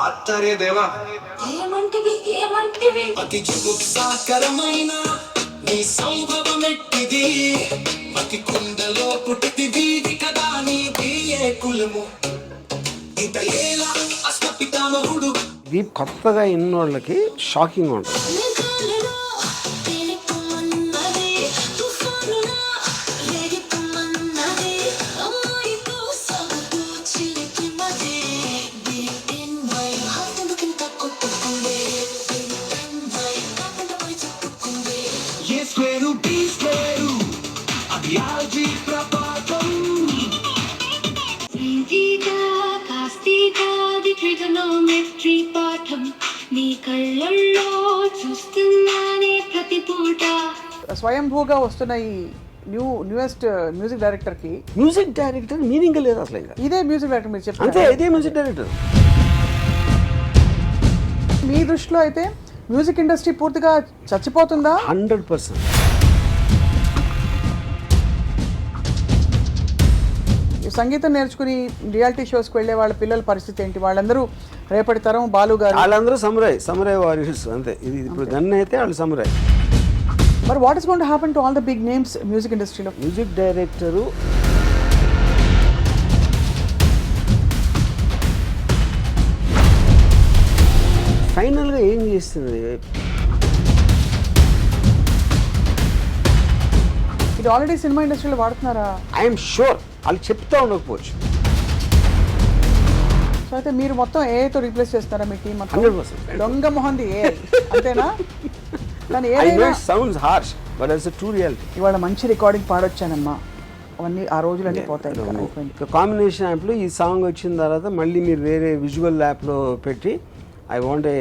ఆత్తరే దేవా ఏమంటివి అతి జుగుప్సాకరమైన నీ సంభవమెట్టిది మతి కుండలో పుట్టిది కదా నీది ఏ కులము ఇంత ఏలా అష్టపితామహుడు. ఇది కొత్తగా ఇన్నోళ్ళకి షాకింగ్ ఉంటుంది. మేఘాలలో తేలిపోమన్నది, తుఫానులా రేగిపోమన్నది, అమ్మాయితో సాగుతూ చిలికిమది. Deep in my heart ఎందుకింత కొట్టుకుంది, Deep in my heart ఎందుపై చెప్పుకుంది. ఏ స్క్వేరు బి స్క్వేరు అది ఆల్జీబ్రా పాఠం. ఈజీగా కాస్తిగా ది ట్రిగనోమెట్రీ పాఠం నీ కళ్ళల్లో చూస్తున్నానే ప్రతి పూట. స్వయంభూగా వస్తున్న ఈ న్యూయెస్ట్ మ్యూజిక్ డైరెక్టర్కి మ్యూజిక్ డైరెక్టర్ మీనింగ్ లేదు అసలు. ఇంకా ఇదే మ్యూజిక్ డైరెక్టర్ మీరు అంతే, చెప్పారు. ఇదే మ్యూజిక్ డైరెక్టర్. మీ దృష్టిలో అయితే మ్యూజిక్ ఇండస్ట్రీ పూర్తిగా చచ్చిపోతుందా? 100%. ఈ సంగీతం నేర్చుకుని రియాలిటీ షోస్కి వెళ్ళే వాళ్ళ పిల్లల పరిస్థితి ఏంటి? వాళ్ళందరూ రేపటి తరం బాలు గారు. వాళ్ళందరూ సమురాయ్ వారియర్స్ అంతే. ఇది ఇప్పుడు గన్ అయితే వాళ్ళు సమురాయ్. మరి what is going to happen to all the big names music ఇండస్ట్రీలో? మ్యూజిక్ డైరెక్టరు ఫైనల్గా ఏం చేస్తుంది? ఇది ఆల్రెడీ సినిమా ఇండస్ట్రీలో వాడుతున్నారా? ఐఎమ్ షూర్ వాళ్ళు చెప్తా ఉండకపోవచ్చు. సో అయితే మీరు మొత్తం ఏఐతో రీప్లేస్ చేస్తారా మీ టీం మొత్తం? 100%. దొంగ మొహంది ఏ అంతేనా? కానీ ఐ నో ఏదైనా it sounds harsh but it's true reality. ఇవాళ మంచి రికార్డింగ్ పాడొచ్చానమ్మా, అవన్నీ ఆ రోజులన్నీ పోతాయి. కాంబినేషన్ యాప్లో ఈ సాంగ్ వచ్చిన తర్వాత మళ్ళీ మీరు వేరే విజువల్ యాప్లో పెట్టి I want a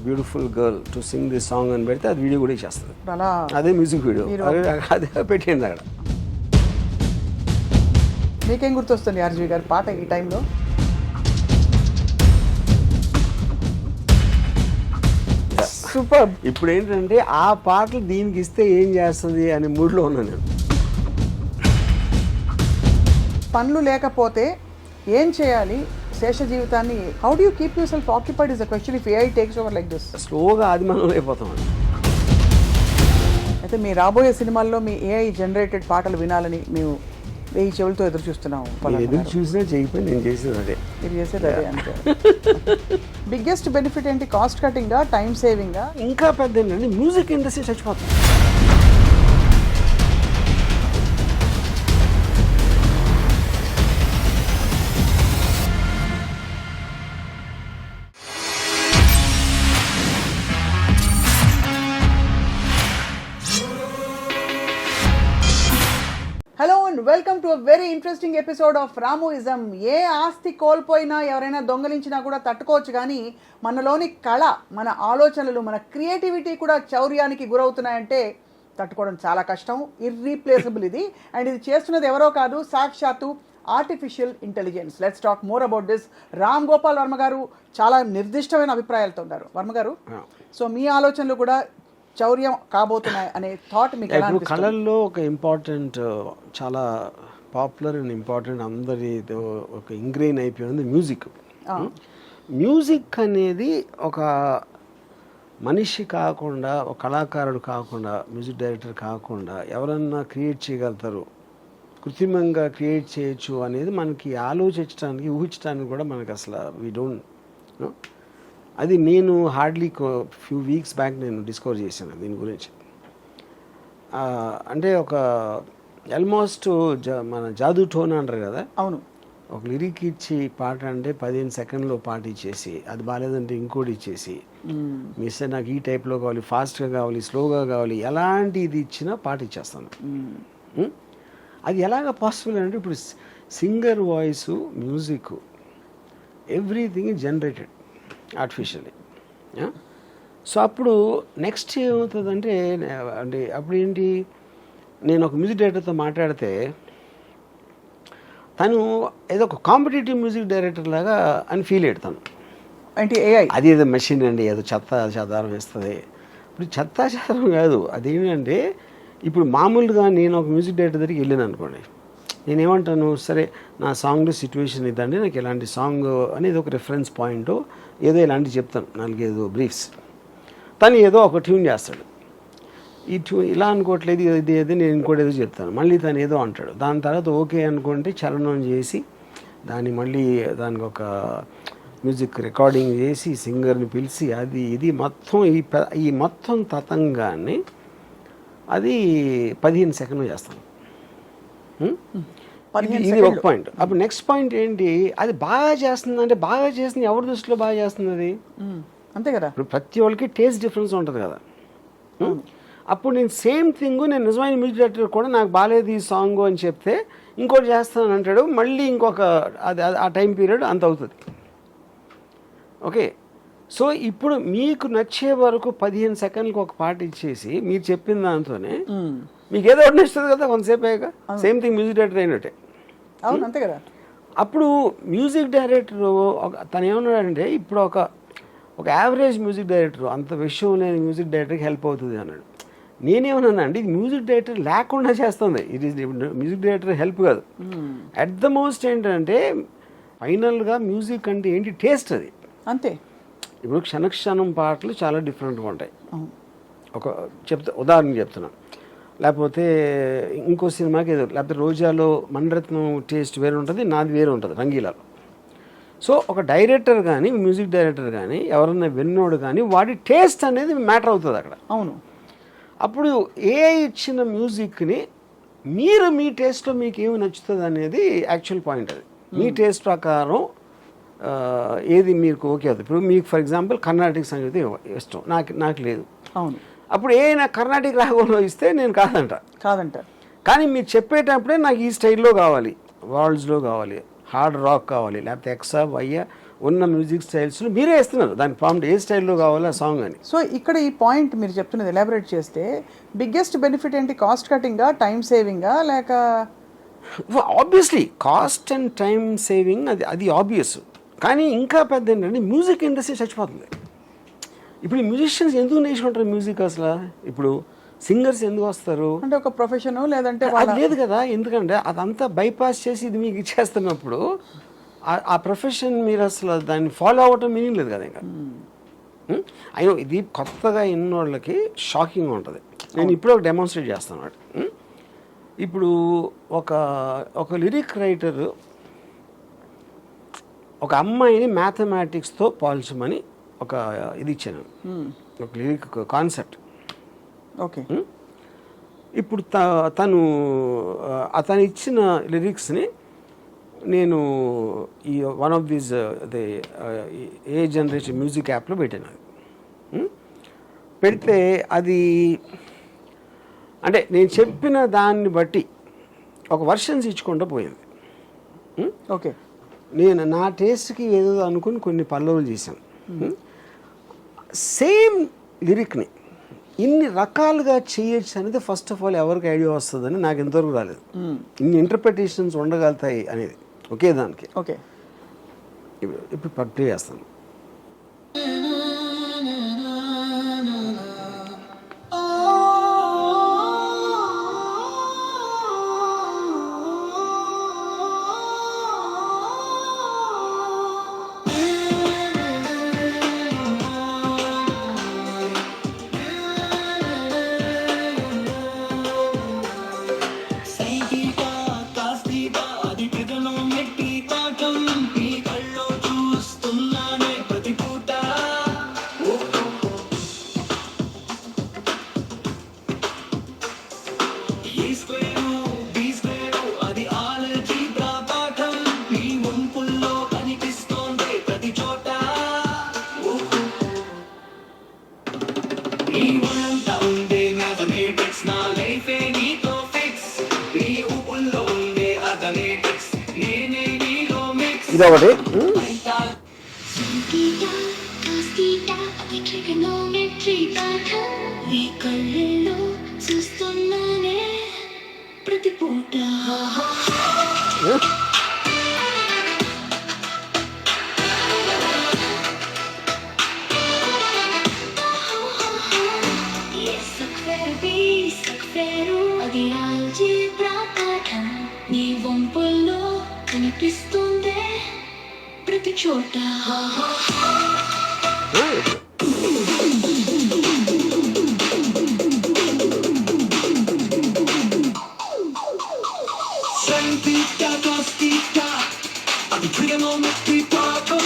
beautiful girl to sing this song అని పెడితే అది వీడియో కూడా చేస్తుంది. అలా అదే మ్యూజిక్ వీడియో అదే పెట్టింది అక్కడ. మీకేం గుర్తొస్తుంది ఆర్జీ గారు పాట ఈ టైంలో? సూపర్. ఇప్పుడు ఏంటంటే ఆ పాటలు దీనికి ఇస్తే ఏం చేస్తుంది అనే మూడ్లో ఉన్నాను నేను. పనులు లేకపోతే ఏం చేయాలి శేష జీవితాన్ని? How do you keep yourself occupied is the question if AI takes over like this. స్లోగా ఆదిమానం అయిపోతామండి. అయితే మీ రాబోయే సినిమాల్లో మీ ఏఐ జనరేటెడ్ పాటలు వినాలని మేము వెయ్యి చెవులతో ఎదురు చూస్తున్నాము. ఎదురు చూసినా చేయకపోయి నేను చేసేది అదే. మీరు చేసేది అదే అంతే. బిగ్గెస్ట్ బెనిఫిట్ ఏంటి? కాస్ట్ కటింగా, టైం సేవింగా? ఇంకా పెద్ద ఏంటంటే మ్యూజిక్ ఇండస్ట్రీ చచ్చిపోతుంది. Hello and welcome to a very interesting episode of Ramoism. ఏ ఆస్తి కోల్పోయినా ఎవరైనా దొంగలించినా కూడా తట్టుకోవచ్చు, కానీ మనలోని కళ, మన ఆలోచనలు, మన క్రియేటివిటీ కూడా చౌర్యానికి గురవుతున్నాయంటే తట్టుకోవడం చాలా కష్టం. ఇర్రీప్లేసబుల్ ఇది. అండ్ ఇది చేస్తున్నది ఎవరో కాదు, సాక్షాత్తు artificial intelligence. Let's talk more about this. Ram Gopal Varma గారు చాలా నిర్దిష్టమైన అభిప్రాయాలతో ఉన్నారు. వర్మ గారు, సో మీ ఆలోచనలు కూడా చౌర్యం కాబోతున్నాయి అనే థాట్ మీకు ఎలా అనిపిస్తుంది? కళల్లో ఒక ఇంపార్టెంట్, చాలా పాపులర్ అండ్ ఇంపార్టెంట్, అందరి ఒక ఇంగ్రెయిన్ అయిపోయింది మ్యూజిక్. మ్యూజిక్ అనేది ఒక మనిషి కాకుండా, ఒక కళాకారుడు కాకుండా, మ్యూజిక్ డైరెక్టర్ కాకుండా ఎవరన్నా క్రియేట్ చేయగలుగుతారు, కృత్రిమంగా క్రియేట్ చేయొచ్చు అనేది మనకి ఆలోచించడానికి, ఊహించడానికి కూడా మనకి అసలు వీ డోంట్. అది నేను హార్డ్లీ ఫ్యూ వీక్స్ బ్యాక్ నేను డిస్కవర్ చేశాను దీని గురించి. అంటే ఒక ఆల్మోస్ట్ మన జాదూ టోన్ అంటారు కదా. అవును. ఒక లిరిక్ ఇచ్చి పాట అంటే 15 సెకండ్లో పాట ఇచ్చేసి, అది బాగాలేదంటే ఇంకోటి ఇచ్చేసి, మిస్ నాకు ఈ టైప్లో కావాలి, ఫాస్ట్గా కావాలి, స్లోగా కావాలి, ఎలాంటి ఇది ఇచ్చినా పాట ఇచ్చేస్తాను. అది ఎలాగ పాసిబుల్ అంటే ఇప్పుడు singer voice, music, everything generated artificially. So అప్పుడు నెక్స్ట్ ఏమవుతుందంటే, అంటే అప్పుడు ఏంటి, నేను ఒక మ్యూజిక్ డైరెక్టర్తో మాట్లాడితే తను ఏదో ఒక కాంపిటేటివ్ మ్యూజిక్ డైరెక్టర్ లాగా అని ఫీల్ అయ్యాడు. అంటే ఏఐ అది ఏదో మెషిన్ అండి, ఏదో చెత్త చెదారం వేస్తుంది. ఇప్పుడు చెత్త చెదారం కాదు, అదేంటంటే ఇప్పుడు మామూలుగా నేను ఒక మ్యూజిక్ డైరెక్టర్ దగ్గరికి వెళ్ళాను అనుకోండి, నేనేమంటాను, సరే నా సాంగ్లో సిచ్యువేషన్ ఇదండి, నాకు ఇలాంటి సాంగ్ అనేది ఒక రిఫరెన్స్ పాయింట్, ఏదో ఇలాంటివి చెప్తాను, 4-5 బ్రీఫ్స్. తను ఏదో ఒక ట్యూన్ చేస్తాడు, ఈ ట్యూన్ ఇలా అనుకోవట్లేదు, ఇది ఏదో నేను ఇంకోటి ఏదో చెప్తాను, మళ్ళీ తను ఏదో అంటాడు. దాని తర్వాత ఓకే అనుకుంటే చలనం చేసి మళ్ళీ దానికి ఒక మ్యూజిక్ రికార్డింగ్ చేసి సింగర్ని పిలిచి అది ఇది మొత్తం ఈ మొత్తం తతంగాన్ని అది 15 సెకండ్లు చేస్తాను. ఇది ఒక పాయింట్. అప్పుడు నెక్స్ట్ పాయింట్ ఏంటి, అది బాగా చేస్తుంది అంటే బాగా చేస్తుంది ఎవరి దృష్టిలో బాగా చేస్తుంది అది, అంతే కదా. ఇప్పుడు ప్రతి వాళ్ళకి టేస్ట్ డిఫరెన్స్ ఉంటుంది కదా. అప్పుడు నేను సేమ్ థింగ్ నేను నిజమైన మ్యూజిక్ డైరెక్టర్ కూడా నాకు బాగాలేదు ఈ సాంగ్ అని చెప్తే ఇంకోటి చేస్తాను అంటాడు, మళ్ళీ ఇంకొక అది ఆ టైం పీరియడ్ అంత అవుతుంది. ఓకే, సో ఇప్పుడు మీకు నచ్చే వరకు 15 సెకండ్లకు ఒక పాట ఇచ్చేసి మీరు చెప్పిన దాంతోనే మీకు ఏదో ఒకటి నచ్చుతుంది కదా కొంతసేపు అయ్యాక. సేమ్ థింగ్ మ్యూజిక్ డైరెక్టర్ అయినట్టే. అవును, అంతే కదా. అప్పుడు మ్యూజిక్ డైరెక్టర్ తను ఏమన్నాడంటే, ఇప్పుడు ఒక యావరేజ్ మ్యూజిక్ డైరెక్టర్, అంత విషయం లేని మ్యూజిక్ డైరెక్టర్కి హెల్ప్ అవుతుంది అన్నాడు. నేనేమన్నా అండి, ఇది మ్యూజిక్ డైరెక్టర్ లేకుండా చేస్తుంది, ఇది మ్యూజిక్ డైరెక్టర్ హెల్ప్ కాదు. అట్ ద మోస్ట్ ఏంటంటే ఫైనల్గా మ్యూజిక్ అంటే ఏంటి, టేస్ట్ అది అంతే. ఇప్పుడు క్షణక్షణం పాటలు చాలా డిఫరెంట్గా ఉంటాయి. ఉదాహరణ చెప్తున్నాను, లేకపోతే ఇంకో సినిమాకి ఏదో, లేకపోతే రోజాలో మణిరత్నం టేస్ట్ వేరే ఉంటుంది, నాది వేరే ఉంటుంది రంగీలాలో. సో ఒక డైరెక్టర్ కానీ మ్యూజిక్ డైరెక్టర్ కానీ ఎవరన్నా విన్నోడు కానీ వాడి టేస్ట్ అనేది మ్యాటర్ అవుతుంది అక్కడ. అవును. అప్పుడు ఏ ఇచ్చిన మ్యూజిక్ని మీరు మీ టేస్ట్లో మీకు ఏమి నచ్చుతుంది అనేది యాక్చువల్ పాయింట్. అది మీ టేస్ట్ ప్రకారం ఏది మీకు ఓకే అవుతుంది. ఇప్పుడు మీకు ఫర్ ఎగ్జాంపుల్ కర్ణాటక సంగీతం ఇష్టం, నాకు లేదు. అవును. అప్పుడు నాకు కర్ణాటక రాగంలో ఇస్తే నేను కాదంట. కానీ మీరు చెప్పేటప్పుడే నాకు ఈ స్టైల్లో కావాలి, వాల్డ్స్లో కావాలి, హార్డ్ రాక్ కావాలి, లేకపోతే ఎక్సా వయ్య ఉన్న మ్యూజిక్ స్టైల్స్లో మీరే ఇస్తున్నారు దాని ప్రాంప్ట్ ఏ స్టైల్లో కావాలి ఆ సాంగ్ అని. సో ఇక్కడ ఈ పాయింట్ మీరు చెప్తున్నది ఎలాబరేట్ చేస్తే బిగ్గెస్ట్ బెనిఫిట్ ఏంటి, కాస్ట్ కటింగా, టైం సేవింగా, లేక? Obviously cost and time saving, అది ఆబ్వియస్. కానీ ఇంకా పెద్ద ఏంటంటే మ్యూజిక్ ఇండస్ట్రీ చచ్చిపోతుంది. ఇప్పుడు ఈ మ్యూజిషియన్స్ ఎందుకు నేర్చుకుంటారు మ్యూజిక్ అసలు? ఇప్పుడు సింగర్స్ ఎందుకు వస్తారు అంటే ఒక ప్రొఫెషన్, లేదంటే అది లేదు కదా. ఎందుకంటే అదంతా బైపాస్ చేసి ఇది మీకు ఇచ్చేస్తున్నప్పుడు ఆ ప్రొఫెషన్ మీరు అసలు దాన్ని ఫాలో అవ్వటం మీనింగ్ లేదు కదా ఇంకా. అయినా ఇది కొత్తగా ఇన్నోళ్ళకి షాకింగ్గా ఉంటుంది. నేను ఇప్పుడు ఒక డెమాన్స్ట్రేట్ చేస్తాను అన్నమాట. ఇప్పుడు ఒక లిరిక్ రైటర్ ఒక అమ్మాయిని మ్యాథమెటిక్స్తో పోల్చమని ఒక ఇది ఇచ్చాను, ఒక లిరిక్ కాన్సెప్ట్. ఓకే. ఇప్పుడు అతను ఇచ్చిన లిరిక్స్ని నేను ఈ one of these A generation music యాప్లో పెట్టాను. అది పెడితే అది అంటే నేను చెప్పిన దాన్ని బట్టి ఒక వర్షన్స్ ఇచ్చుకుంటూ పోయింది. ఓకే. నేను నా టేస్ట్కి ఏదో అనుకుని కొన్ని పల్లవులు చేశాను. సేమ్ లిరిక్ని ఇన్ని రకాలుగా చేయొచ్చు అనేది ఫస్ట్ ఆఫ్ ఆల్ ఎవరికి ఐడియా వస్తుందని నాకు ఎంతవరకు రాలేదు. ఇన్ని ఇంటర్ప్రిటేషన్స్ ఉండగలుగుతాయి అనేది ఒకే దానికి. ఓకే. ఇప్పుడు ప్లే చేస్తాను. ఇది ఒకటి. అది ఆల్జీబ్రా పాఠం నీ చోట Sentita, costita, అది trigonometry పాఠం.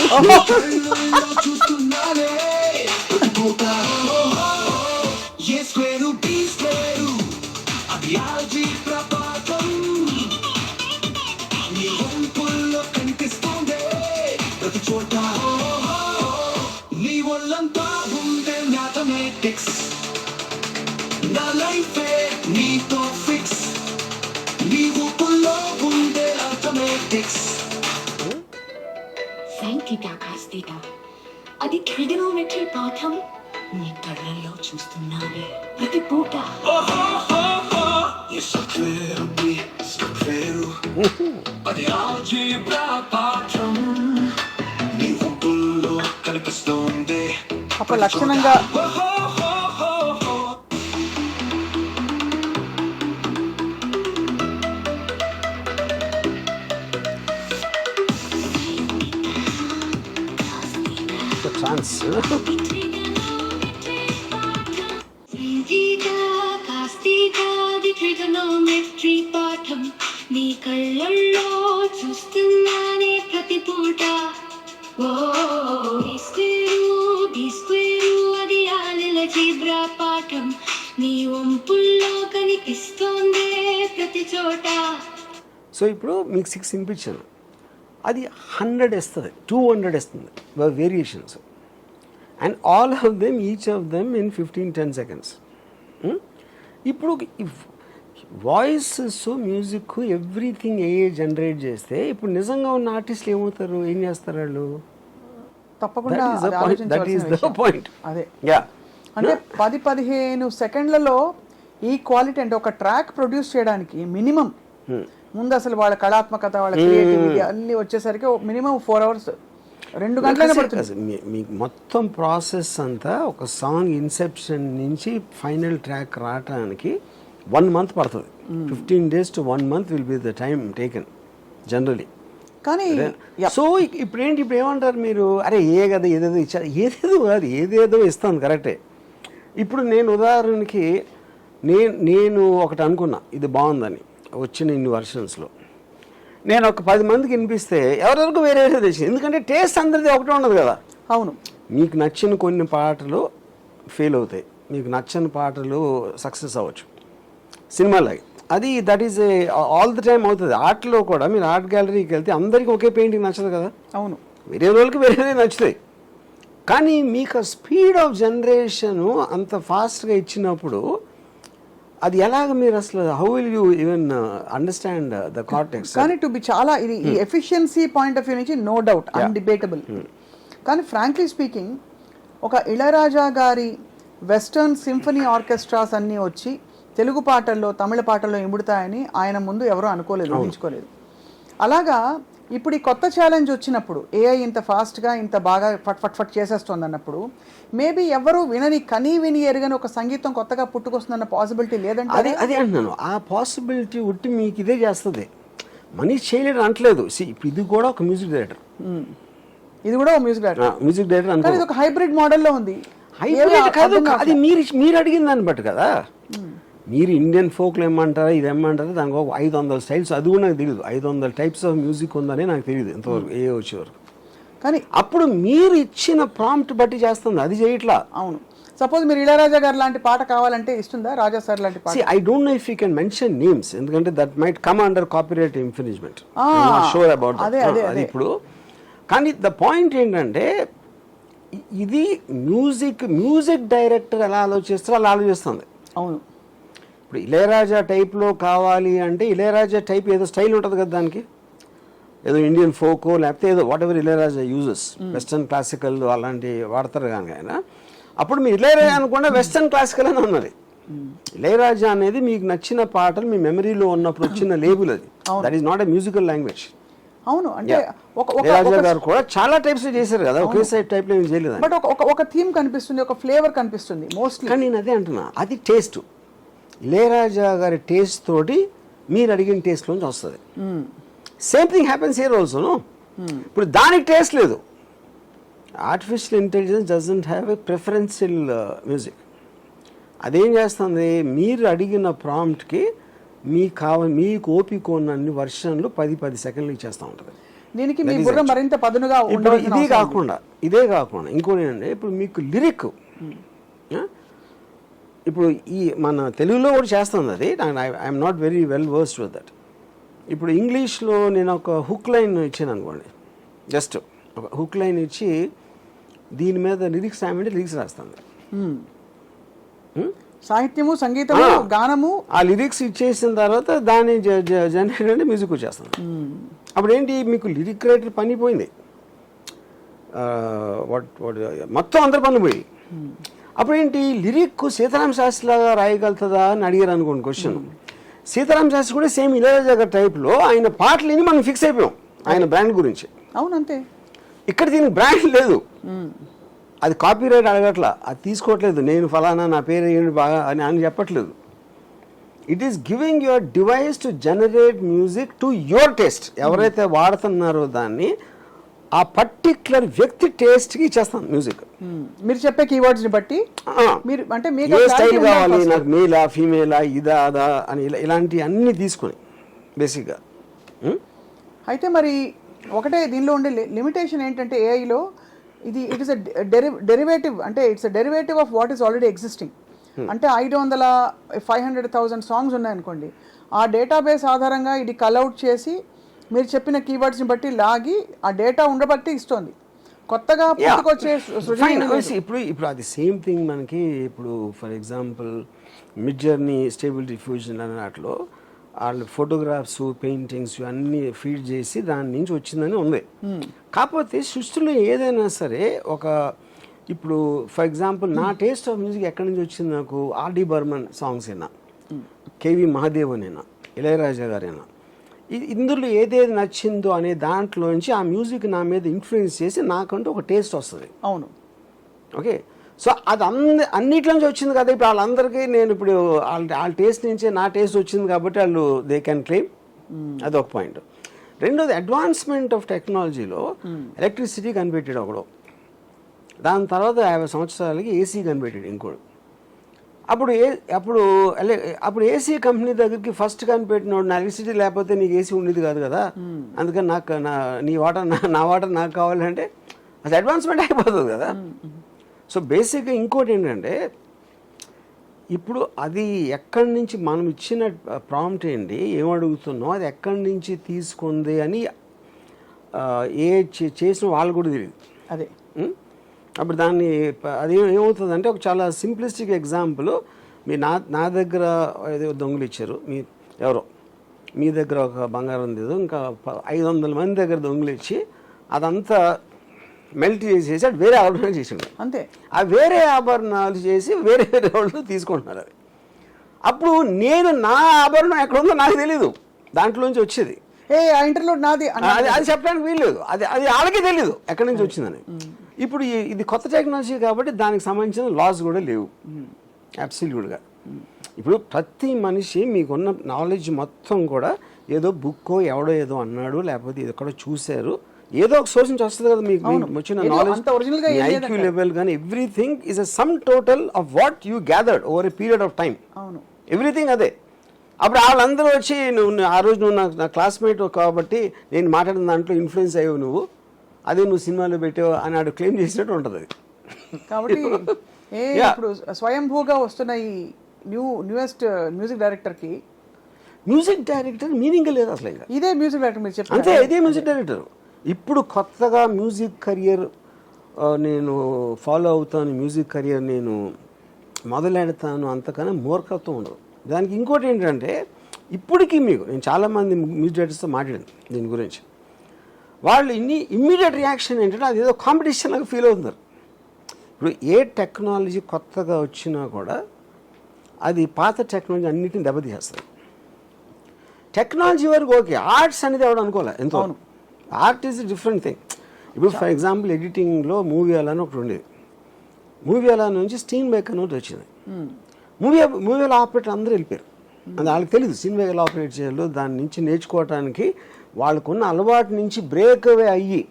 కళ్ళల్లో చూస్తున్నానే ప్రతి పూట. A square, B square, అది algebra పాఠం. నీ వంపుల్లో కనిపిస్తోందే ప్రతి చోట. నీ ఒళ్ళంతా ఉండే మ్యాథమెటిక్స్, నా లైఫే నీతో ఫిక్స్. నీ ఊపుల్లో ఉండే అథమెటిక్స్. సైన్ థీటా కాస్ థీటా అది ట్రిగనోమెట్రీ పాఠం నీ కళ్ళల్లో చూస్తున్నానే ప్రతి పూట A square, B square, అది algebra పాఠం. నీ ఊపుల్లో కనిపిస్తోందే ఒక లక్షణంగా ఛాన్స్ థీటా కాస్ థీటా అది ట్రిగనోమెట్రీ పాఠం నీ కళ్ళల్లో చూస్తున్నానే ప్రతి పూట ఓ బి స్క్వేరు అది ఆల్జీబ్రా పాఠం నీ వంపుల్లో కనిపిస్తోందే ప్రతి చోట. సో ఇప్పుడు మీకు 6 వినిపించాను, అది 100 ఇస్తుంది, 200 ఇస్తుంది variations, and all of them each of them in 15-10 seconds. ఇప్పుడు వాయిస్ మ్యూజిక్ ఎవ్రీథింగ్ జనరేట్ చేస్తే ఇప్పుడు నిజంగా ఉన్న ఆర్టిస్టులు ఏమవుతారు, ఏం చేస్తారు వాళ్ళు? తప్పకుండా That is the అది point. ఆలోచించవలసిన That is the విషయం. point. అదే Yeah. అంటే 10-15 సెకండ్లలో ఈ క్వాలిటీ అంటే ఒక ట్రాక్ ప్రొడ్యూస్ చేయడానికి మినిమం ముందు అసలు వాళ్ళ కళాత్మకత వాళ్ళ క్రియేటివిటీ అన్ని వచ్చేసరికి మినిమం 4 hours 2 గంటలైనా పడుతుంది. అసలు మీకు మొత్తం ప్రాసెస్ అంతా ఒక సాంగ్ ఇన్సెప్షన్ నుంచి ఫైనల్ ట్రాక్ రావడానికి 1 month పడుతుంది. 15 days to 1 month will be the time taken generally. కానీ సో ఇప్పుడు ఏమంటారు మీరు, అరే కదా ఏదేదో ఇచ్చారు, ఏదేదో కాదు, ఏదేదో ఇస్తాను కరెక్టే. ఇప్పుడు నేను ఉదాహరణకి నేను ఒకటి అనుకున్నా ఇది బాగుందని, వచ్చిన ఇన్ని వర్షన్స్లో నేను ఒక 10 మందికి వినిపిస్తే ఎవరెవరికి వేరే వేరే తెచ్చింది, ఎందుకంటే టేస్ట్ అందరిది ఒకటే ఉండదు కదా. అవును, మీకు నచ్చిన కొన్ని పాటలు ఫెయిల్ అవుతాయి, మీకు నచ్చని పాటలు సక్సెస్ అవ్వచ్చు సినిమాలాగే. అది that is all the time అవుతుంది. ఆర్ట్లో కూడా మీరు ఆర్ట్ గ్యాలరీకి వెళ్తే అందరికీ ఒకే పెయింటింగ్ నచ్చదు కదా, అవును, వేరే రోజులకి వేరేదే నచ్చుతాయి. కానీ మీకు స్పీడ్ ఆఫ్ జనరేషను అంత ఫాస్ట్గా ఇచ్చినప్పుడు అది ఎలాగ మీరు అసలు how will you even understand the cortex? కానీ టు బి చాలా ఇది ఈ ఎఫిషియన్సీ పాయింట్ ఆఫ్ వ్యూ నుంచి నో డౌట్ అన్డిబేటబుల్. కానీ ఫ్రాంక్లీ స్పీకింగ్ ఒక ఇళయరాజా గారి వెస్టర్న్ సింఫనీ ఆర్కెస్ట్రాస్ అన్నీ వచ్చి తెలుగు పాటల్లో తమిళ పాటల్లో ఇముడుతాయని ఆయన ముందు ఎవరూ అనుకోలేదు, ఊహించుకోలేదు. అలాగా ఇప్పుడు ఈ కొత్త ఛాలెంజ్ వచ్చినప్పుడు ఏఐ ఇంత ఫాస్ట్గా ఇంత బాగా ఫట్ చేసేస్తుంది అన్నప్పుడు మేబీ ఎవరు విని ఎరగని ఒక సంగీతం కొత్తగా పుట్టుకొస్తుందన్న పాసిబిలిటీ లేదంటే అదే అంటున్నాను. ఆ పాసిబిలిటీ ఉట్టి మీకు ఇదే చేస్తుంది, మనీష్ చేయలేడు అంటలేదు. ఇప్పుడు ఇది కూడా ఒక మ్యూజిక్ డైరెక్టర్, ఇది కూడా మ్యూజిక్ డైరెక్టర్ అంటే ఇది ఒక హైబ్రిడ్ మోడల్లో ఉంది. హైబ్రిడ్ కాదు, అది మీరు అడిగిన దాన్ని బట్టి కదా. మీరు ఇండియన్ ఫోక్లో ఏమంటారా ఇది ఏమంటారా, దానికి ఒక 500 స్టైల్స్, అది కూడా నాకు తెలియదు. 500 types ఆఫ్ మ్యూజిక్ ఉందని నాకు తెలియదు ఇంతవరకు ఏ వచ్చేవరకు. కానీ అప్పుడు మీరు ఇచ్చిన ప్రాంప్ట్ బట్టి చేస్తుంది, అది చేయట్లా. అవును, సపోజ్ మీరు ఇళయరాజా గారు లాంటి పాట కావాలంటే ఇస్తుందా, రాజా సార్ లాంటి పాట? I don't know if you can mention names, ఎందుకంటే that might come under copyright infringement. Sure about అది ఇప్పుడు. కానీ ద పాయింట్ ఏంటంటే ఇది మ్యూజిక్ డైరెక్టర్ ఎలా ఆలోచిస్తారో అలా ఆలోచిస్తుంది. అవును, ఇప్పుడు ఇళయరాజా టైప్లో కావాలి అంటే ఇళయరాజా టైప్ ఏదో స్టైల్ ఉంటుంది కదా, దానికి ఏదో ఇండియన్ ఫోకో లేకపోతే ఏదో what ever Ilaiyaraaja uses, western classical అలాంటివి వాడతారు కానీ ఆయన. అప్పుడు మీరు ఇళయరాజా అనుకుంటే వెస్టర్న్ క్లాసికల్ అని ఉన్నది. ఇళయరాజా అనేది మీకు నచ్చిన పాటలు మీ మెమరీలో ఉన్నప్పుడు వచ్చిన లేబుల్, అది that is not a musical language. అవును, అంటే ఇళయరాజా గారు కూడా చాలా టైప్స్ చేశారు కదా, ఒకే సైడ్ టైప్ లో ఏం చేయలేదు. బట్ ఒక థీమ్ కనిపిస్తుంది, ఒక ఫ్లేవర్ కనిపిస్తుంది మోస్ట్లీ. కానీ నేను అదే అంటున్నా, అది టేస్ట్. ఇళయరాజా గారి టేస్ట్ తోటి మీరు అడిగిన టేస్ట్లోంచి వస్తుంది. Same thing happens here also no. ఇప్పుడు దానికి టేస్ట్ లేదు. Artificial intelligence doesn't have a preferential music. అదేం చేస్తుంది, మీరు అడిగిన ప్రాంప్ట్కి మీకు ఓపిక ఉన్నన్ని వర్షన్లు 10 సెకండ్లు ఇచ్చేస్తూ ఉంటుంది. దీనికి మీ బుర్ర మరింత పదునుగా ఇప్పుడు ఇదే కాకుండా ఇంకోటి ఏంటంటే, ఇప్పుడు మీకు లిరిక్ ఇప్పుడు ఈ మన తెలుగులో కూడా చేస్తుంది అది. I'm not very well versed with that. ఇప్పుడు ఇంగ్లీష్లో నేను ఒక హుక్ లైన్ ఇచ్చాను అనుకోండి, జస్ట్ ఒక హుక్ లైన్ ఇచ్చి దీని మీద లిరిక్స్ రాయమంటే లిరిక్స్ రాస్తుంది. సాహిత్యము, సంగీతము, గానము, ఆ లిరిక్స్ ఇచ్చేసిన తర్వాత దాన్ని జనరేట్ అంటే మ్యూజిక్ వచ్చేస్తుంది. అప్పుడు ఏంటి, మీకు లిరిక్ రైటర్ పని పోయింది, మొత్తం అందరి పనులు పోయి. అప్పుడు ఏంటి, లిరిక్ సీతారామ శాస్త్రి లాగా రాయగలుగుతుందా అని అడిగారు అనుకోండి క్వశ్చన్. సీతారామ శాస్త్రి కూడా సేమ్ ఇళయరాజా గారి టైప్లో ఆయన పాటలు విని మనం ఫిక్స్ అయిపోయాం ఆయన బ్రాండ్ గురించి. అవునంతే. ఇక్కడ దీనికి బ్రాండ్ లేదు, అది కాపీ రైట్ అడగట్లా, అది తీసుకోవట్లేదు, నేను ఫలానా నా పేరు ఏంటి బాగా అని చెప్పట్లేదు. It is giving your device to generate music to your taste. ఎవరైతే వాడుతున్నారో దాన్ని ఆ పర్టిక్యులర్ వ్యక్తి టేస్ట్కి ఇచ్చేస్తాను మ్యూజిక్. మీరు చెప్పే కీవర్డ్స్ని బట్టి మీరు అంటే ఏ స్టైల్ కావాలి నాకు, మేలా ఫీమేలా ఇదా అదా అని ఇలాంటి అన్ని తీసుకొని బేసిక్గా. అయితే మరి ఒకటే దీనిలో ఉండే లిమిటేషన్ ఏంటంటే ఏఐలో ఇట్ ఇస్ డెరివేటివ్, అంటే it's derivative of what is already existing. అంటే 500,000 సాంగ్స్ ఉన్నాయనుకోండి, ఆ డేటాబేస్ ఆధారంగా ఇది కల్అవుట్ చేసి మీరు చెప్పిన కీవర్డ్స్ని బట్టి లాగి ఆ డేటా ఉండబట్టి ఇస్తుంది. కొత్తగా పుట్టుకొచ్చే ఇప్పుడు అది సేమ్ థింగ్ మనకి. ఇప్పుడు for example mid journey, stable diffusion అనే వాటిలో వాళ్ళు ఫోటోగ్రాఫ్స్, పెయింటింగ్స్ అన్నీ ఫీడ్ చేసి దాని నుంచి వచ్చిందని ఉంది. కాకపోతే సృష్టిలో ఏదైనా సరే ఇప్పుడు ఫర్ ఎగ్జాంపుల్ నా టేస్ట్ ఆఫ్ మ్యూజిక్ ఎక్కడి నుంచి వచ్చింది, నాకు ఆర్డి బర్మన్ సాంగ్స్ అయినా, కేవి మహాదేవన్ అయినా, ఇళయరాజా గారైనా, ఇందులో ఏదేది నచ్చిందో అనే దాంట్లోంచి ఆ మ్యూజిక్ నా మీద ఇన్ఫ్లుయెన్స్ చేసి నాకంటూ ఒక టేస్ట్ వస్తుంది. అవును, ఓకే. సో అది అన్నిట్లోంచి వచ్చింది కదా. ఇప్పుడు వాళ్ళందరికీ నేను ఇప్పుడు వాళ్ళ టేస్ట్ నుంచే నా టేస్ట్ వచ్చింది కాబట్టి వాళ్ళు దే క్యాన్ క్లెయిమ్. అదొక పాయింట్. రెండోది, అడ్వాన్స్మెంట్ ఆఫ్ టెక్నాలజీలో ఎలక్ట్రిసిటీ కనిపెట్టాడు ఒకడు, దాని తర్వాత 50 సంవత్సరాలకి ఏసీ కనిపెట్టాడు ఇంకోడు. అప్పుడు ఏసీ కంపెనీ దగ్గరికి ఫస్ట్ కనిపెట్టినోడు, నా ఎలక్ట్రిసిటీ లేకపోతే నీకు ఏసీ ఉండేది కాదు కదా, అందుకని నా వాటర్ నాకు కావాలంటే అది అడ్వాన్స్మెంట్ అయిపోతుంది కదా. సో బేసిక్గా ఇంకోటి ఏంటంటే, ఇప్పుడు అది ఎక్కడి నుంచి మనం ఇచ్చిన ప్రాంప్ట్ ఏంటి, ఏమడుగుతున్నాం, అది ఎక్కడి నుంచి తీసుకుంది అని చేసిన వాళ్ళు కూడా తెలియదు. అదే అప్పుడు దాన్ని అది ఏమవుతుందంటే, ఒక చాలా సింప్లిస్టిక్ ఎగ్జాంపుల్, మీ నా దగ్గర ఏదో దొంగలు ఇచ్చారు, మీ దగ్గర ఒక బంగారం లేదు, ఇంకా 500 మంది దగ్గర దొంగలు ఇచ్చి అదంతా మెల్ట్ చేసేసి అది వేరే ఆభరణాలు చేసిండు అంతే. ఆ వేరే ఆభరణాలు చేసి వేరే వాళ్ళు తీసుకుంటున్నారు. అది అప్పుడు నేను నా ఆభరణం ఎక్కడ ఉందో నాకు తెలీదు, దాంట్లోంచి వచ్చేది అది చెప్పడానికి వీల్లేదు, అది వాళ్ళకి తెలీదు ఎక్కడి నుంచి వచ్చిందని. ఇప్పుడు ఇది కొత్త టెక్నాలజీ కాబట్టి దానికి సంబంధించిన లాస్ కూడా లేవు అబ్సల్యూట్గా. ఇప్పుడు ప్రతి మనిషి మీకున్న నాలెడ్జ్ మొత్తం కూడా ఏదో బుక్కో ఎవడో ఏదో అన్నాడు, లేకపోతే ఎక్కడో చూశారు, ఏదో ఒక సోర్స్ నుంచి వస్తుంది కదా మీకు వచ్చిన నాలెడ్జ్, ఐక్యూ లెవెల్ కానీ everything is a sum total of what you gathered over a period of time. Everything అదే. అప్పుడు వాళ్ళందరూ వచ్చి ఆ రోజు నువ్వు నా క్లాస్మేట్ కాబట్టి నేను మాట్లాడిన దాంట్లో ఇన్ఫ్లుయెన్స్ అయ్యావు నువ్వు, అదే నువ్వు సినిమాలో పెట్టావు అని ఆడు క్లెయిమ్ చేసినట్టు ఉంటుంది అది. కాబట్టి ఇప్పుడు స్వయంభూగా వస్తున్న ఈ న్యూయెస్ట్ మ్యూజిక్ డైరెక్టర్కి మీనింగ్ లేదు అసలు. ఇంకా ఇదే మ్యూజిక్ డైరెక్టర్ మీరు చెప్పారు అంతే, ఇదే మ్యూజిక్ డైరెక్టర్. ఇప్పుడు కొత్తగా మ్యూజిక్ కెరియర్ నేను ఫాలో అవుతాను, మ్యూజిక్ కెరియర్ నేను మొదలెడతాను, అంతకన్నా మూర్ఖత్వం ఉండదు దానికి. ఇంకోటి ఏంటంటే, ఇప్పటికీ నేను చాలామంది మ్యూజిక్ డైరెక్టర్స్తో మాట్లాడాను దీని గురించి, వాళ్ళు ఇమ్మీడియట్ రియాక్షన్ ఏంటంటే అది ఏదో కాంపిటీషన్ లాగా ఫీల్ అవుతున్నారు. ఇప్పుడు ఏ టెక్నాలజీ కొత్తగా వచ్చినా కూడా అది పాత టెక్నాలజీ అన్నిటిని దెబ్బతీసేస్తుంది. టెక్నాలజీ వరకు ఓకే, ఆర్ట్స్ అనేది ఎవడు అనుకోలే ఎంతో. Art is different thing. ఇప్పుడు ఫర్ ఎగ్జాంపుల్ ఎడిటింగ్లో మూవీ అలా అని ఒకటి ఉండేది, మూవీ అలా నుంచి స్టీన్ మేకర్ ఒకటి వచ్చింది. మూవీలో ఆపరేటర్ అందరూ వెళ్ళిపోయారు, అది వాళ్ళకి తెలియదు స్టీన్ మేకర్ ఆపరేట్ చేయాలో. దాని నుంచి నేర్చుకోవడానికి వాళ్ళకున్న అలవాటు నుంచి బ్రేక్ అవే అయ్యి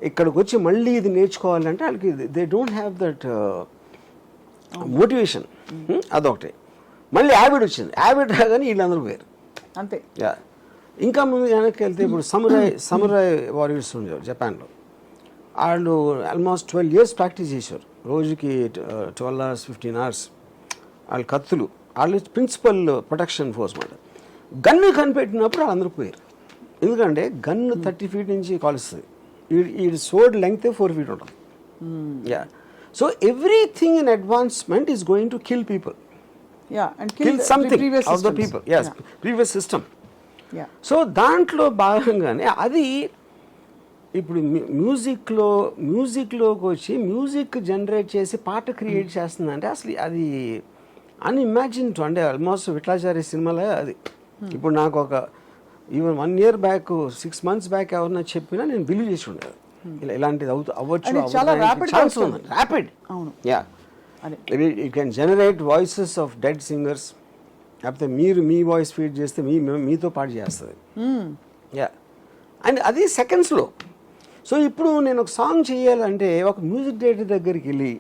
ఇక్కడికి వచ్చి మళ్ళీ ఇది నేర్చుకోవాలంటే వాళ్ళకి they don't have that motivation. అదొకటి. మళ్ళీ హ్యాబిట్ వచ్చింది. హ్యాబిట్ రాగానే వీళ్ళందరూ పోయారు. అంతే. యా. ఇంకా ముందు వెనక్కి వెళ్తే ఇప్పుడు సమురాయ్ వారియర్స్ ఉండేవారు జపాన్లో. వాళ్ళు ఆల్మోస్ట్ 12 years ప్రాక్టీస్ చేశారు. రోజుకి 12 hours 15 hours. వాళ్ళు కత్తులు, వాళ్ళు ప్రిన్సిపల్ ప్రొటెక్షన్ ఫోర్స్ మాట. గన్ను కనిపెట్టినప్పుడు వాళ్ళందరూ పోయారు. ఎందుకంటే గన్ను 30 feet నుంచి కాలుస్తుంది. ఈ సోడ్ లెంగ్త్ 4 feet ఉంటుంది. Yeah. So everything in advancement is going to kill people. and kill something previous of the systems. people. Yes, previous system. Yeah. So దాంట్లో భాగంగానే అది ఇప్పుడు మ్యూజిక్లోకి వచ్చి మ్యూజిక్ జనరేట్ చేసి పాట క్రియేట్ చేస్తుందంటే అసలు అది అన్ఇమాజిన్డ్. అంటే ఆల్మోస్ట్ విట్లాచార్య సినిమాలో అది. ఇప్పుడు నాకు ఒక even 1 year back 6 months back ఎవరన్నా చెప్పినా నేను బిలీవ్ చేసి ఉండేది. ఇలాంటిది అవ్వచ్చు, చాలా ఛాన్స్ ఉంది. ర్యాపిడ్. అవును. Yeah. It can generate voices of dead singers. లేకపోతే మీరు మీ వాయిస్ ఫీడ్ చేస్తే మీతో పాటు చేస్తుంది. యా. అండ్ అది సెకండ్స్లో. సో ఇప్పుడు నేను ఒక సాంగ్ చేయాలంటే ఒక మ్యూజిక్ డైరెక్టర్ దగ్గరికి వెళ్ళి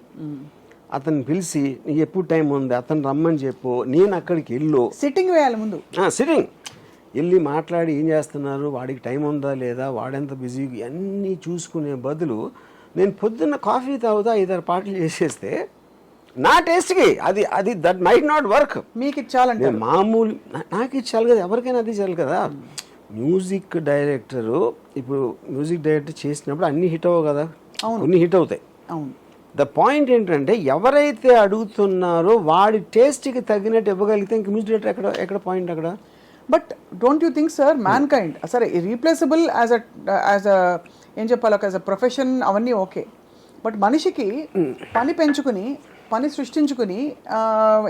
అతన్ని పిలిచి నీకు ఎప్పుడు టైం ఉంది అతను రమ్మని చెప్పు, నేను అక్కడికి వెళ్ళు, సిట్టింగ్ వేయాలి ముందు. సిట్టింగ్ వెళ్ళి మాట్లాడి ఏం చేస్తున్నారు, వాడికి టైం ఉందా లేదా, వాడెంత బిజీ, అన్నీ చూసుకునే బదులు నేను పొద్దున్న కాఫీ తాగుతా 5-6 పాటలు చేసేస్తే నా టేస్ట్కి అది దట్ మైట్ నాట్ వర్క్. మీకు ఇచ్చాలంటే మామూలు నాకు ఇచ్చాలి కదా, ఎవరికైనా అది ఇచ్చాలి కదా. మ్యూజిక్ డైరెక్టరు ఇప్పుడు మ్యూజిక్ డైరెక్టర్ చేసినప్పుడు అన్ని హిట్ అవ్వవు కదా, కొన్ని హిట్ అవుతాయి. అవును. ద పాయింట్ ఏంటంటే ఎవరైతే అడుగుతున్నారో వాడి టేస్ట్కి తగ్గినట్టు ఇవ్వగలిగితే ఇంక మ్యూజిక్ డైరెక్టర్ ఎక్కడ పాయింట్ అక్కడ. But don't you think sir man kind సరే రీప్లేసబుల్ యాజ్ అ ఏం చెప్పాలి, ఒక యాజ్ అ ప్రొఫెషన్ అవన్నీ ఓకే. బట్ మనిషికి పని పెంచుకుని పని సృష్టించుకుని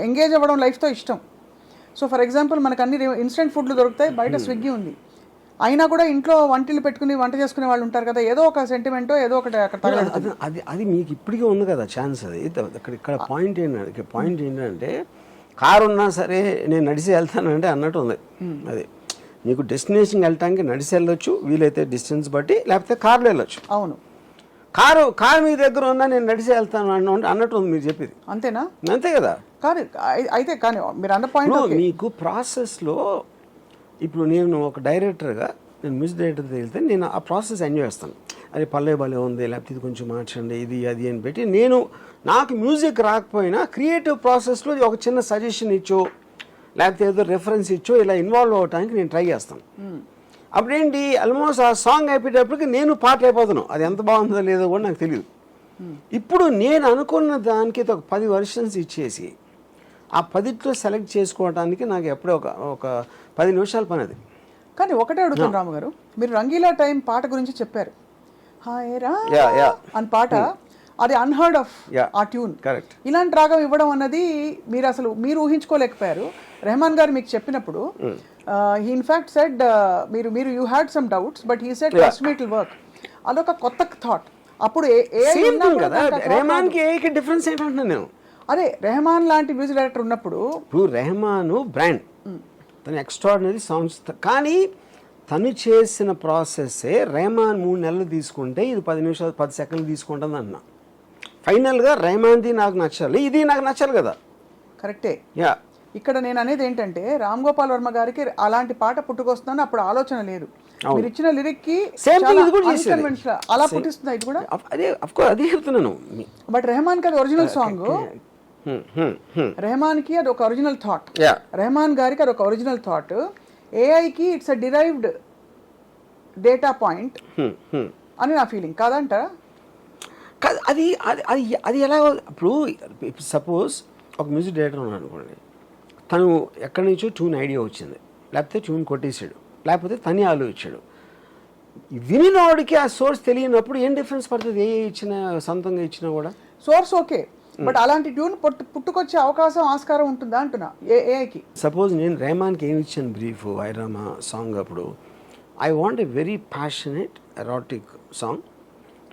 ఎంగేజ్ అవ్వడం లైఫ్తో ఇష్టం. సో ఫర్ ఎగ్జాంపుల్ మనకు అన్ని ఇన్స్టెంట్ ఫుడ్లు దొరుకుతాయి, బయట స్విగ్గీ ఉంది, అయినా కూడా ఇంట్లో వంటలు పెట్టుకుని వంట చేసుకునే వాళ్ళు ఉంటారు కదా, ఏదో ఒక సెంటిమెంటో ఏదో ఒకటి అక్కడ అది మీకు ఇప్పటికే ఉంది కదా ఛాన్స్. అది ఇక్కడ పాయింట్ ఏంటంటే కారు ఉన్నా సరే నేను నడిచి వెళ్తానంటే అన్నట్టు ఉంది. అది నీకు డెస్టినేషన్కి వెళ్ళటానికి నడిచి వెళ్ళొచ్చు, వీలైతే డిస్టెన్స్ బట్టి, లేకపోతే కార్లో వెళ్ళొచ్చు. అవును. కారు మీ దగ్గర ఉన్నా నేను నడిచి వెళ్తాను అన్నట్టు ఉంది మీరు చెప్పేది. అంతేనా? అంతే కదా. కాదు అయితే కానీ మీరు అన్న పాయింట్ మీకు ప్రాసెస్లో ఇప్పుడు నేను ఒక డైరెక్టర్గా నేను మ్యూజిక్ డైరెక్టర్ వెళ్తే నేను ఆ ప్రాసెస్ ఎంజాయ్ చేస్తాను. అది పల్లె భలే ఉంది, లేకపోతే ఇది కొంచెం మార్చండి, ఇది అది అని పెట్టి నాకు మ్యూజిక్ రాకపోయినా క్రియేటివ్ ప్రాసెస్లో ఒక చిన్న సజెషన్ ఇచ్చో లేకపోతే ఏదో రెఫరెన్స్ ఇచ్చో ఇలా ఇన్వాల్వ్ అవ్వడానికి నేను ట్రై చేస్తాను. అప్పుడేంటి ఆల్మోస్ట్ ఆ సాంగ్ అయిపోయేటప్పటికి నేను పాట అయిపోతాను, అది ఎంత బాగుందో లేదో కూడా నాకు తెలియదు. ఇప్పుడు నేను అనుకున్న దానికి ఒక 10 versions ఇచ్చేసి ఆ 10లో సెలెక్ట్ చేసుకోవడానికి నాకు ఎప్పుడో ఒక 10 నిమిషాల పని అది. కానీ ఒకటే అడుగుతాను రాము గారు, మీరు రంగీలా టైం పాట గురించి చెప్పారు, హాయ్ రా అని పాట, అది అన్హర్డ్ ఆఫ్ ఆ ట్యూన్. కరెక్ట్. ఇలాంటి రాగం ఇవ్వడం అన్నది మీరు ఊహించుకోలేకపోయారు. రెహమాన్ గారు మీకు చెప్పినప్పుడు హీ ఇన్ఫాక్ట్ సెడ్ మీరు you had some doubts but he said trust me it will work. అదొక కొత్త థాట్. అప్పుడు రెహమాన్కి ఏకి డిఫరెన్స్ ఏంటంటున్నాను నేను. అదే రెహమాన్ లాంటి మ్యూజిక్ డైరెక్టర్ ఉన్నప్పుడు ఇప్పుడు రెహమాన్ బ్రాండ్, తను ఎక్స్ట్రాడినరీ సాంగ్స్, కానీ తను చేసిన ప్రాసెస్సే రెహమాన్ 3 నెలలు తీసుకుంటే ఇది 10 నిమిషాలు 10 సెకండ్లు తీసుకుంటుంది అన్న. ఫైనల్గా రెహమాన్ది నాకు నచ్చాలి, ఇది నాకు నచ్చాలి కదా. కరెక్టే. యా. ఇక్కడ నేను అనేది ఏంటంటే రామ్ గోపాల్ వర్మ గారికి అలాంటి పాట పుట్టుకొస్తుందని అప్పుడు ఆలోచన లేదు. మీరు ఇచ్చిన లిరిక్ కి అలా పుట్టిస్తుంది ఇది కూడా. అదే చెప్తున్నాను. బట్ రెహమాన్ కి అది ఒరిజినల్ సాంగ్, రెహమాన్ కి అది ఒక ఒరిజినల్ థాట్, రెహమాన్ గారికి అది ఒక ఒరిజినల్ థాట్. ఏఐకి it's a derived data point అని నా ఫీలింగ్. కాదంటారా? అది అది ఎలా ఇప్పుడు సపోజ్ ఒక మ్యూజిక్ డైరెక్టర్ ఉన్నాడు అనుకోండి, తను ఎక్కడి నుంచో ట్యూన్ ఐడియా వచ్చింది, లేకపోతే ట్యూన్ కొట్టేసాడు, లేకపోతే తనే ఆలోచించాడు. వినినోడికి ఆ సోర్స్ తెలియనప్పుడు ఏం డిఫరెన్స్ పడుతుంది? ఏ ఇచ్చినా సొంతంగా ఇచ్చినా కూడా సోర్స్ ఓకే, బట్ అలాంటి ట్యూన్ పుట్టుకొచ్చే అవకాశం ఆస్కారం ఉంటుందా అంటున్నా ఏఐకి. సపోజ్ నేను రెహమాన్కి ఏమి ఇచ్చాను బ్రీఫ్ వైరామా సాంగ్ అప్పుడు, I want a very passionate erratic song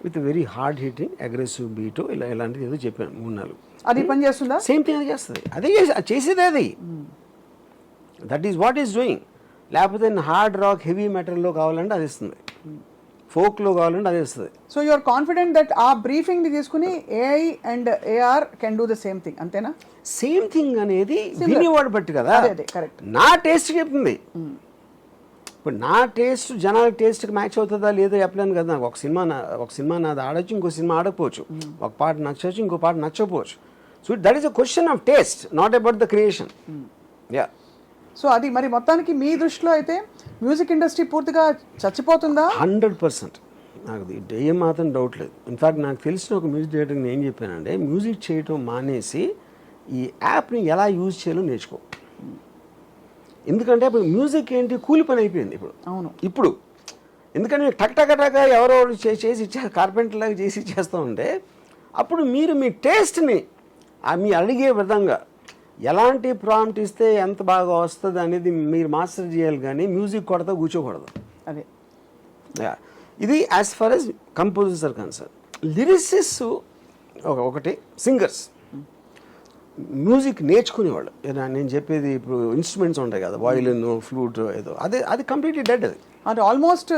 with very hard hitting aggressive beat, ఇలాంటిది ఏదో చెప్పాను 3-4. అది పని చేస్తుందా? సేమ్ థింగ్ అది చేస్తుంది, అదే చేసేది అది. That is what is doing. లేకపోతే హార్డ్ రాక్ హెవీ మెటల్లో కావాలంటే అది ఇస్తుంది, ఫోక్లో కావాలంటే అది ఇస్తుంది. So you are confident that ఆ బ్రీఫింగ్ ని తీసుకుని AI and AR can do the same thing, అంతేనా? సేమ్ థింగ్ అనేది వినేవాడు బట్టి కదా. అదే కరెక్ట్. నా టేస్ట్ చెప్తుంది. ఇప్పుడు నా టేస్ట్ జనాల టేస్ట్కి మ్యాచ్ అవుతుందా లేదో చెప్పలేను కదా. నాకు ఒక సినిమా నాది ఆడొచ్చు, ఇంకో సినిమా ఆడకపోవచ్చు, ఒక పాట నచ్చవచ్చు, ఇంకో పాట నచ్చకపోవచ్చు. So that is a question of taste, not about the creation. Yeah. So అది మరి మొత్తానికి మీ దృష్టిలో అయితే మ్యూజిక్ ఇండస్ట్రీ పూర్తిగా చచ్చిపోతుందా? 100%. నాకు ఏం మాత్రం డౌట్ లేదు. ఇన్ఫాక్ట్ నాకు తెలిసిన ఒక మ్యూజిక్ డైరెక్టర్ని ఏం చెప్పానంటే, మ్యూజిక్ చేయటం మానేసి ఈ యాప్ని ఎలా యూజ్ చేయాలో నేర్చుకో. ఎందుకంటే ఇప్పుడు మ్యూజిక్ ఏంటి, కూలి పని అయిపోయింది ఇప్పుడు. అవును. ఇప్పుడు ఎందుకంటే టక్ టక్ టక్ ఎవరో చేసి ఇచ్చే కార్పెంటర్ లాగా చేసి ఇచ్చేస్తూ ఉంటే, అప్పుడు మీరు మీ టేస్ట్ని మీ అడిగే విధంగా ఎలాంటి ప్రాంప్ట్ ఇస్తే ఎంత బాగా వస్తుంది అనేది మీరు మాస్టర్ చేయాలి, కానీ మ్యూజిక్ కొడతా కూర్చోకూడదు. అదే ఇది as far as composers are concern. Lyricists ఒకటి, సింగర్స్ మ్యూజిక్ నేర్చుకునేవాళ్ళు. నేను చెప్పేది ఇప్పుడు ఇన్స్ట్రుమెంట్స్ ఉంటాయి కదా, వయలిన్, ఫ్లూట్, ఏదో అది కంప్లీట్లీ డెడ్. అది ఆల్మోస్ట్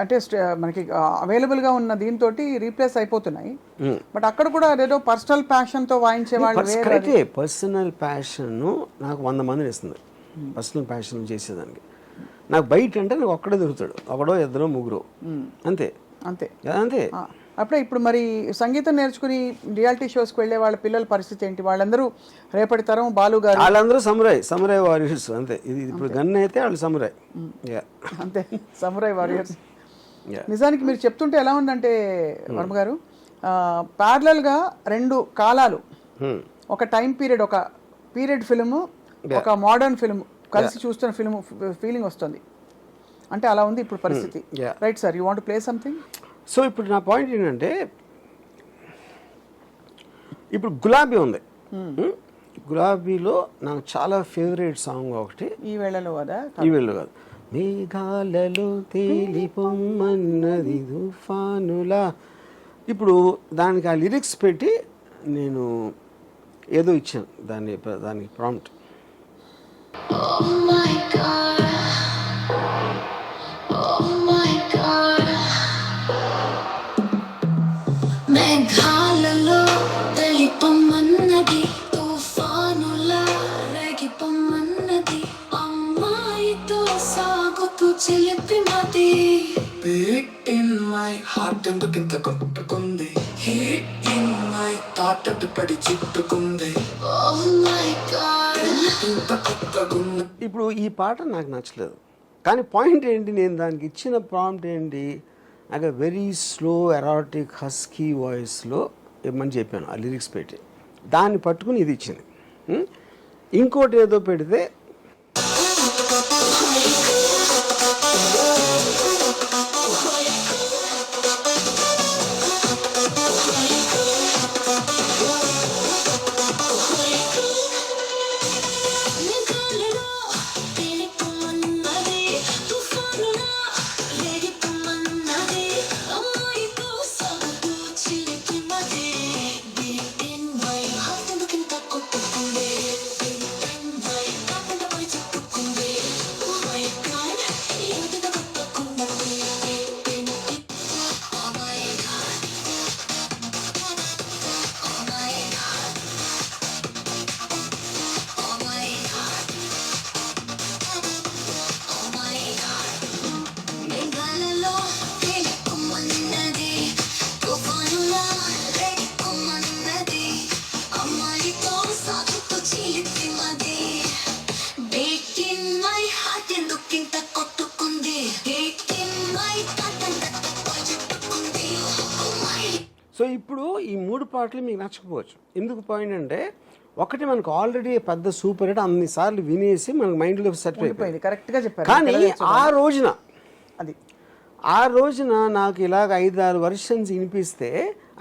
అంటే మనకి అవైలబుల్ గా ఉన్న దీంతో రీప్లేస్ అయిపోతున్నాయి. బట్ అక్కడ కూడా అదేదో పర్సనల్ ప్యాషన్ తో వాయించే వాళ్ళు. కరెక్టే, పర్సనల్ ప్యాషన్ నాకు 100 మందిని ఇస్తుంది. పర్సనల్ ప్యాషన్ చేసేదానికి నాకు బయట అంటే నాకు ఒక్కడే దొరుకుతాడు, ఒకడో ఇద్దరో ముగ్గురు, అంతే అంతే అంతే. అప్పుడే ఇప్పుడు మరి సంగీతం నేర్చుకుని రియాలిటీ షోస్కి వెళ్ళే వాళ్ళ పిల్లల పరిస్థితి ఏంటి? వాళ్ళందరూ రేపటి తరం బాలు గారు, వాళ్ళందరూ సమురాయ్ వారియర్స్ అంతే. ఇది ఇప్పుడు గన్ అయితే వాళ్ళు సమురాయ్, అంతే సమురాయ్ వారియర్స్. నిజానికి మీరు చెప్తుంటే ఎలా ఉందంటే వర్మ గారు, ప్యారలల్గా 2 కాలాలు, ఒక టైం పీరియడ్, ఒక పీరియడ్ ఫిల్మ్, ఒక మోడర్న్ ఫిల్మ్ కలిసి చూస్తున్న ఫీలింగ్ వస్తుంది. అంటే అలా ఉంది ఇప్పుడు పరిస్థితి. Right sir, you want play something? So ఇప్పుడు నా పాయింట్ ఏంటంటే, ఇప్పుడు గులాబీ ఉంది. గులాబీలో నాకు చాలా ఫేవరెట్ సాంగ్ ఒకటి, ఈ వేళలో కదా, ఈ వేళలో కాదు, మేఘాలలో తేలిపొమ్మన్నది తుఫానులా. ఇప్పుడు దానికి ఆ లిరిక్స్ పెట్టి నేను ఏదో ఇచ్చాను, దానికి prompt. Oh my God, oh my God. మేఘాలలో తెలిపమన్నది, తుఫానులా రేగిపమన్నది, అమ్మాయితో సాగుతూ చిలిపి మది. Beat in my heart ఎందుకింత కొట్టుకుంది, Heat in my thought అడ్డుపడి చిట్టుకుంది, Oh my God. ఇంత కొత్తగుంది. ఇప్పుడు ఈ పాట నాకు నచ్చలేదు, కానీ పాయింట్ ఏంటి, నేను దానికి ఇచ్చిన ప్రాంప్ట్ ఏంటి, నాకు వెరీ స్లో ఎరాటిక్ హస్కీ వాయిస్లో ఇమ్మని చెప్పాను ఆ లిరిక్స్ పెట్టి. దాన్ని పట్టుకుని ఇది ఇచ్చింది. ఇంకోటి ఏదో పెడితే సో ఇప్పుడు ఈ 3 పాటలు మీకు నచ్చకపోవచ్చు. ఎందుకు పాయింట్ అంటే, ఒకటి మనకు ఆల్రెడీ పెద్ద సూపర్ హిట్, అన్నిసార్లు వినేసి మనకు మైండ్లో సెట్ అయిపోయింది. కరెక్ట్గా చెప్పారు. కానీ అది ఆ రోజున నాకు ఇలాగ 5-6 వర్షన్స్ వినిపిస్తే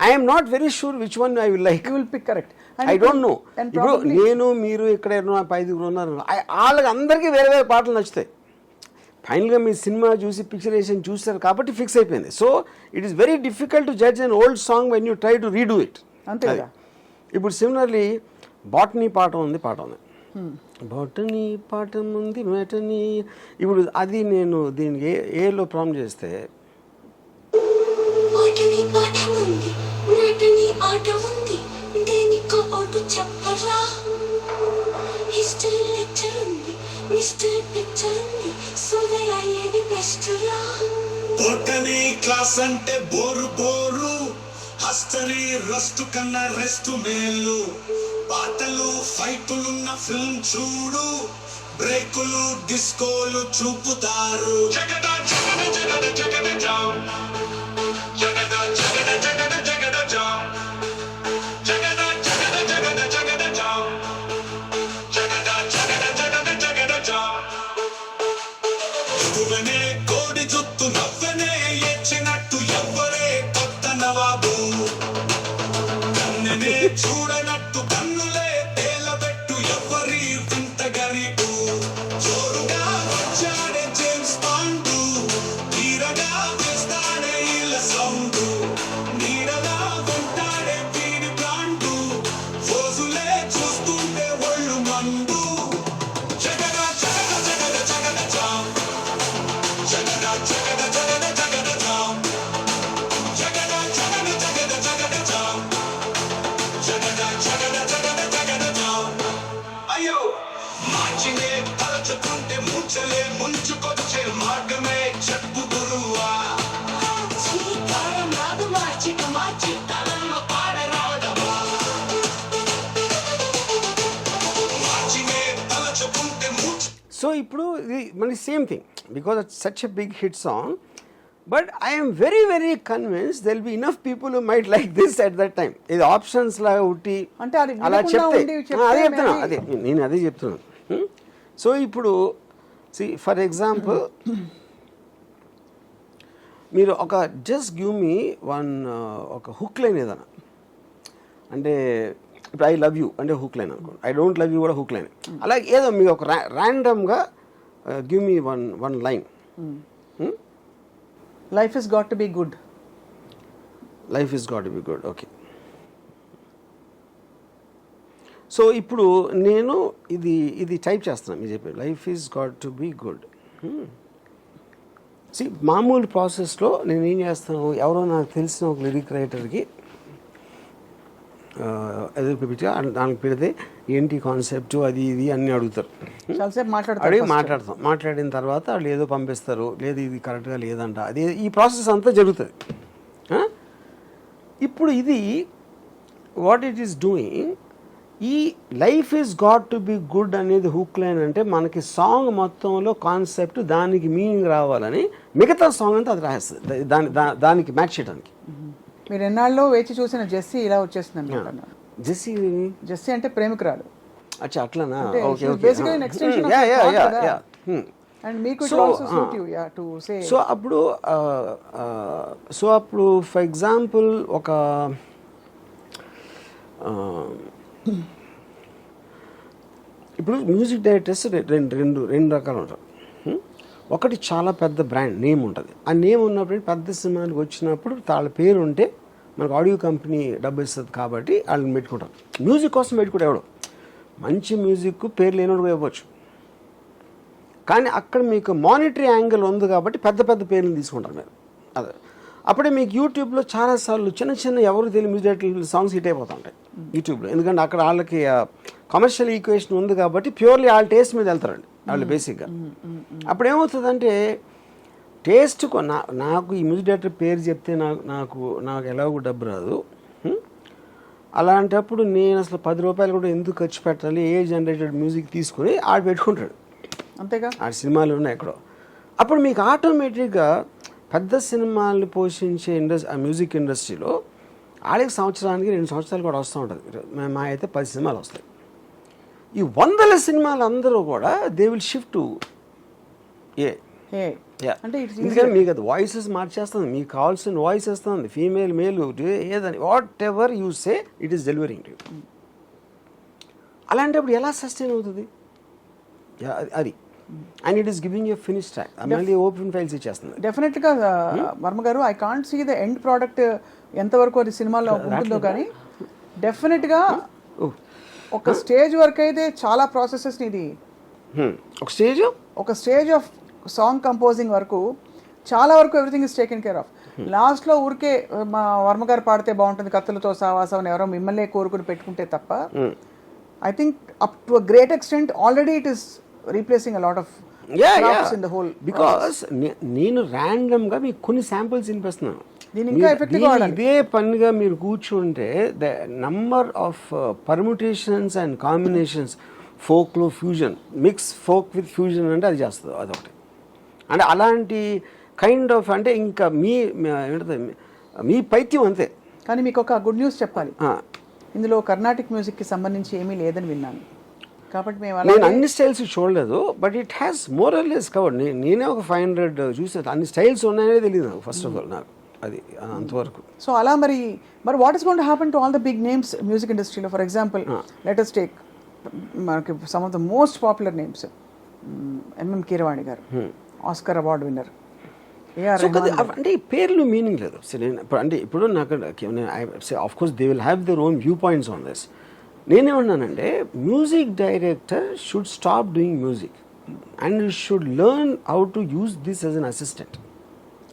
I'm not very sure which one I will like. You will pick correct. I don't know. ఇప్పుడు నేను మీరు ఇక్కడ 5 ఉన్నారు, వాళ్ళకి అందరికీ వేరే వేరే పాటలు నచ్చుతాయి. ఫైనల్గా మీ సినిమా చూసి పిక్చరేషన్ చూస్తారు కాబట్టి ఫిక్స్ అయిపోయింది. So it is very difficult to judge an old song when you try to redo it. అంతే. ఇప్పుడు సిమిలర్లీ బాటనీ పాట ఉంది. బొటనీ పాఠం ఉంది మెటనీ. ఇప్పుడు అది నేను దీనికి ఏలో ప్రాంప్ట్ చేస్తే ఆటని పాట ఉంది నాటని ఆట ఉంది దేనికో ఒకటి చెప్పరా హిస్టరీ లెక్చర్ ఉంది మిస్టరీ పిక్చర్ ఉంది సోదయ ఏది బెస్ట్ రా బొటనీ క్లాస్ అంటే బోరు బోరు, హస్టరీ రస్ట్ కన్నా రెస్ట్ మేలు, పాటలు ఫైటులున్న ఫిల్మ్ చూడు, బ్రేకులు డిస్కోలు చూపుతారు. జగద జగద జగద జగద జామ్, జగద జగద జగద జగద జామ్, జగద జగద జగద జగద జామ్, జగద జగద జగద జగద జామ్. ఎదురనే కోడి జుత్తు నవ్వనే ఎచ్చినట్టు ఎవ్వరే కొత్త నవాబు, కన్నెనే చూడనట్టు కన్నులే తేలబెట్టు ఎవ్వరి వింత గరీబు. జోరుగా వచ్చాడే జేమ్స్ బాండు, తీరగా వేస్తాడే ఇలా సౌండు, నీడలా వెంటాడే వీడి బ్రాండు, ఫోజులే చూస్తుంటే ఒళ్ళు మండు. జగద జగద జగద జగద జామ్, జగద జగద జగద జగద జామ్, జగద జగద జగద జగద జామ్, జగద జగద జగద జగద జామ్. అయ్యో మార్చినే తలచుకుంటే ముంచలే ముంచుకొచ్చే మార్గమే చెప్పు గురువా. శ్రీకారం రాదు మార్చిక మార్చి తలలో పాడరాదవా మార్చినే తలచుకుంటే ముంచ సో ఇప్పుడు ఇది మళ్ళీ same thing because it's such a big hit song. But I'm very very convince there'll be enough people who might like this at that time. ఇది ఆప్షన్స్ లాగా ఉట్టి అంటే అది అలా వినకుండా చెప్తే ఉండి చెప్తే అదే చెప్తున్నా, maybe- అదే నేను అదే చెప్తున్నాను. సో ఇప్పుడు ఫర్ ఎగ్జాంపుల్ మీరు ఒక జస్ట్ గివ్ మీ వన్ ఒక హుక్ లైన్ ఏదైనా, అంటే ఇప్పుడు ఐ లవ్ యూ అంటే హుక్ లైన్ అనుకోండి, ఐ డోంట్ లవ్ యూ కూడా హుక్ లైన్. అలాగే ఏదో మీకు ఒక ర్యాండమ్గా give me one line. Life is got to be good. Life is got to be good. Okay, so ఇప్పుడు నేను ఇది టైప్ చేస్తున్నాను. మీరు చెప్పారు life is got to be good. మామూలు ప్రాసెస్లో నేను ఏం చేస్తాను, ఎవరో నాకు తెలిసిన ఒక లిరిక్ రైటర్కి ఎదురు పిలిచి దానికి పెడితే ఏంటి కాన్సెప్ట్ అది ఇది అన్నీ అడుగుతారు. చాలాసేపు అడిగి మాట్లాడతారు. మాట్లాడిన తర్వాత వాళ్ళు ఏదో పంపిస్తారు, లేదు ఇది కరెక్ట్గా లేదంట, అది ఈ ప్రాసెస్ అంతా జరుగుతుంది. ఇప్పుడు ఇది వాట్ ఇట్ ఈస్ డూయింగ్, ఈ life is got to be good అనేది హుక్ లైన్ అంటే మనకి సాంగ్ మొత్తంలో కాన్సెప్ట్ దానికి మీనింగ్ రావాలని మిగతా సాంగ్ అంతా అది రాస్తుంది దానికి మ్యాచ్ చేయడానికి. మీరు ఎన్నాళ్ళు వేచి చూసిన జెస్సీ ఇలా వచ్చేసింది అనమాట. జెస్సీ జెస్సీ అంటే ప్రేమికురాలు. అచ్చా అట్లానా? అంటే okay she's okay. basically an extension of Yeah, the yeah, thought yeah, కదా. yeah. And మీకు it So, will also suit you, yeah, to say. So అప్పుడు ఫర్ ఎగ్జాంపుల్ ఒక ఇప్పుడు మ్యూజిక్ డైరెక్టర్స్ రెండు రకాలు ఉంటారు. ఒకటి చాలా పెద్ద బ్రాండ్ నేమ్ ఉంటుంది. ఆ నేమ్ ఉన్నప్పుడు పెద్ద సినిమాలకు వచ్చినప్పుడు వాళ్ళ పేరు ఉంటే మనకు ఆడియో కంపెనీ డబ్బు ఇస్తుంది కాబట్టి వాళ్ళని పెట్టుకుంటారు. మ్యూజిక్ కోసం పెట్టుకుంటే ఎవడు మంచి మ్యూజిక్ పేరు లేనివాడు కూడా ఇవ్వచ్చు. కానీ అక్కడ మీకు మానిటరీ యాంగిల్ ఉంది కాబట్టి పెద్ద పెద్ద పేర్లు తీసుకుంటారు మీరు. అదే అప్పుడే మీకు యూట్యూబ్లో చాలాసార్లు చిన్న చిన్న ఎవరు తెలియని మ్యూజిక్ డైరెక్టర్ సాంగ్స్ హిట్ అయిపోతూ ఉంటాయి యూట్యూబ్లో. ఎందుకంటే అక్కడ వాళ్ళకి కమర్షియల్ ఈక్వేషన్ ఉంది కాబట్టి ప్యూర్లీ వాళ్ళ టేస్ట్ మీద వెళ్తారండి వాళ్ళు బేసిక్గా. అప్పుడు ఏమవుతుందంటే టేస్ట్ నాకు ఈ మ్యూజిక్ డైరెక్టర్ పేరు చెప్తే నాకు ఎలాగో డబ్బు రాదు. అలాంటప్పుడు నేను అసలు 10 రూపాయలు కూడా ఎందుకు ఖర్చు పెట్టాలి, ఏ జనరేటెడ్ మ్యూజిక్ తీసుకుని ఆడు పెట్టుకుంటాడు. అంతేగా ఆ సినిమాలు ఉన్నాయి ఎక్కడో. అప్పుడు మీకు ఆటోమేటిక్గా పెద్ద సినిమాలు పోషించే ఆ మ్యూజిక్ ఇండస్ట్రీలో ఆడికి సంవత్సరానికి 2 సంవత్సరాలు కూడా వస్తూ ఉంటుంది. మా అయితే 10 సినిమాలు వస్తాయి. ఈ 100 సినిమాలు అందరూ కూడా దే విల్ షిఫ్ట్ టు అంటే it's ఎందుకంటే మీకు అది వాయిసెస్ మార్చేస్తుంది, మీకు కావాల్సిన వాయిస్ ఇస్తుంది, ఫీమేల్ మేల్ ఏదని whatever you say it is delivering to you. అలాంటప్పుడు ఎలా సస్టైన్ అవుతుంది అది? And it is giving you finish track. మళ్ళీ ఓపెన్ ఫైల్స్ ఇచ్చేస్తుంది. డెఫినెట్గా Varma garu, I can't see the end product ఎంతవరకు అది సినిమాలో ఉంటుందో కానీ డెఫినెట్గా ఒక స్టేజ్ వరకు అయితే చాలా ప్రాసెసెస్ ఇది. ఒక స్టేజ్ ఆఫ్ సాంగ్ కంపోజింగ్ వరకు చాలా వరకు everything is taken care of. లాస్ట్లో ఊరికే మా వర్మ గారు పాడితే బాగుంటుంది కత్తులతో సావాసం అని ఎవరో మిమ్మల్ని కోరుకుని పెట్టుకుంటే తప్ప I think up to a great extent already it is replacing a lot of in the whole. Because నేను ర్యాండమ్ గా మీకు కొన్ని శాంపుల్స్ వినిపిస్తున్నాను. ఇదే పనిగా మీరు కూర్చుంటే the number of permutations and combinations, ఫోక్లో fusion, mix folk with fusion అంటే అది చేస్తుంది అదొకటి. అంటే అలాంటి కైండ్ ఆఫ్ అంటే ఇంకా మీ పైత్యం అంతే. కానీ మీకు ఒక గుడ్ న్యూస్ చెప్పాలి, ఇందులో కర్ణాటిక్ మ్యూజిక్కి సంబంధించి ఏమీ లేదని విన్నాను. కాబట్టి నేను అన్ని స్టైల్స్ చూడలేదు, but it has more or less covered. నేనే ఒక 500 చూసాను. అన్ని స్టైల్స్ ఉన్నాయనే తెలియదు నాకు ఫస్ట్ ఆఫ్ ఆల్, నాకు అది అంతవరకు. సో అలా మరి what is going to happen to all the big names music ఇండస్ట్రీలో? For example let us take మనకి some of the most popular names, MM Keeravani garu, Oscar award winner. అంటే ఈ పేర్లు మీనింగ్ లేదు. అంటే ఇప్పుడు నాకు of course they will have their own view points on this. నేనేమన్నానంటే music director should stop doing music and should learn how to use this as an assistant.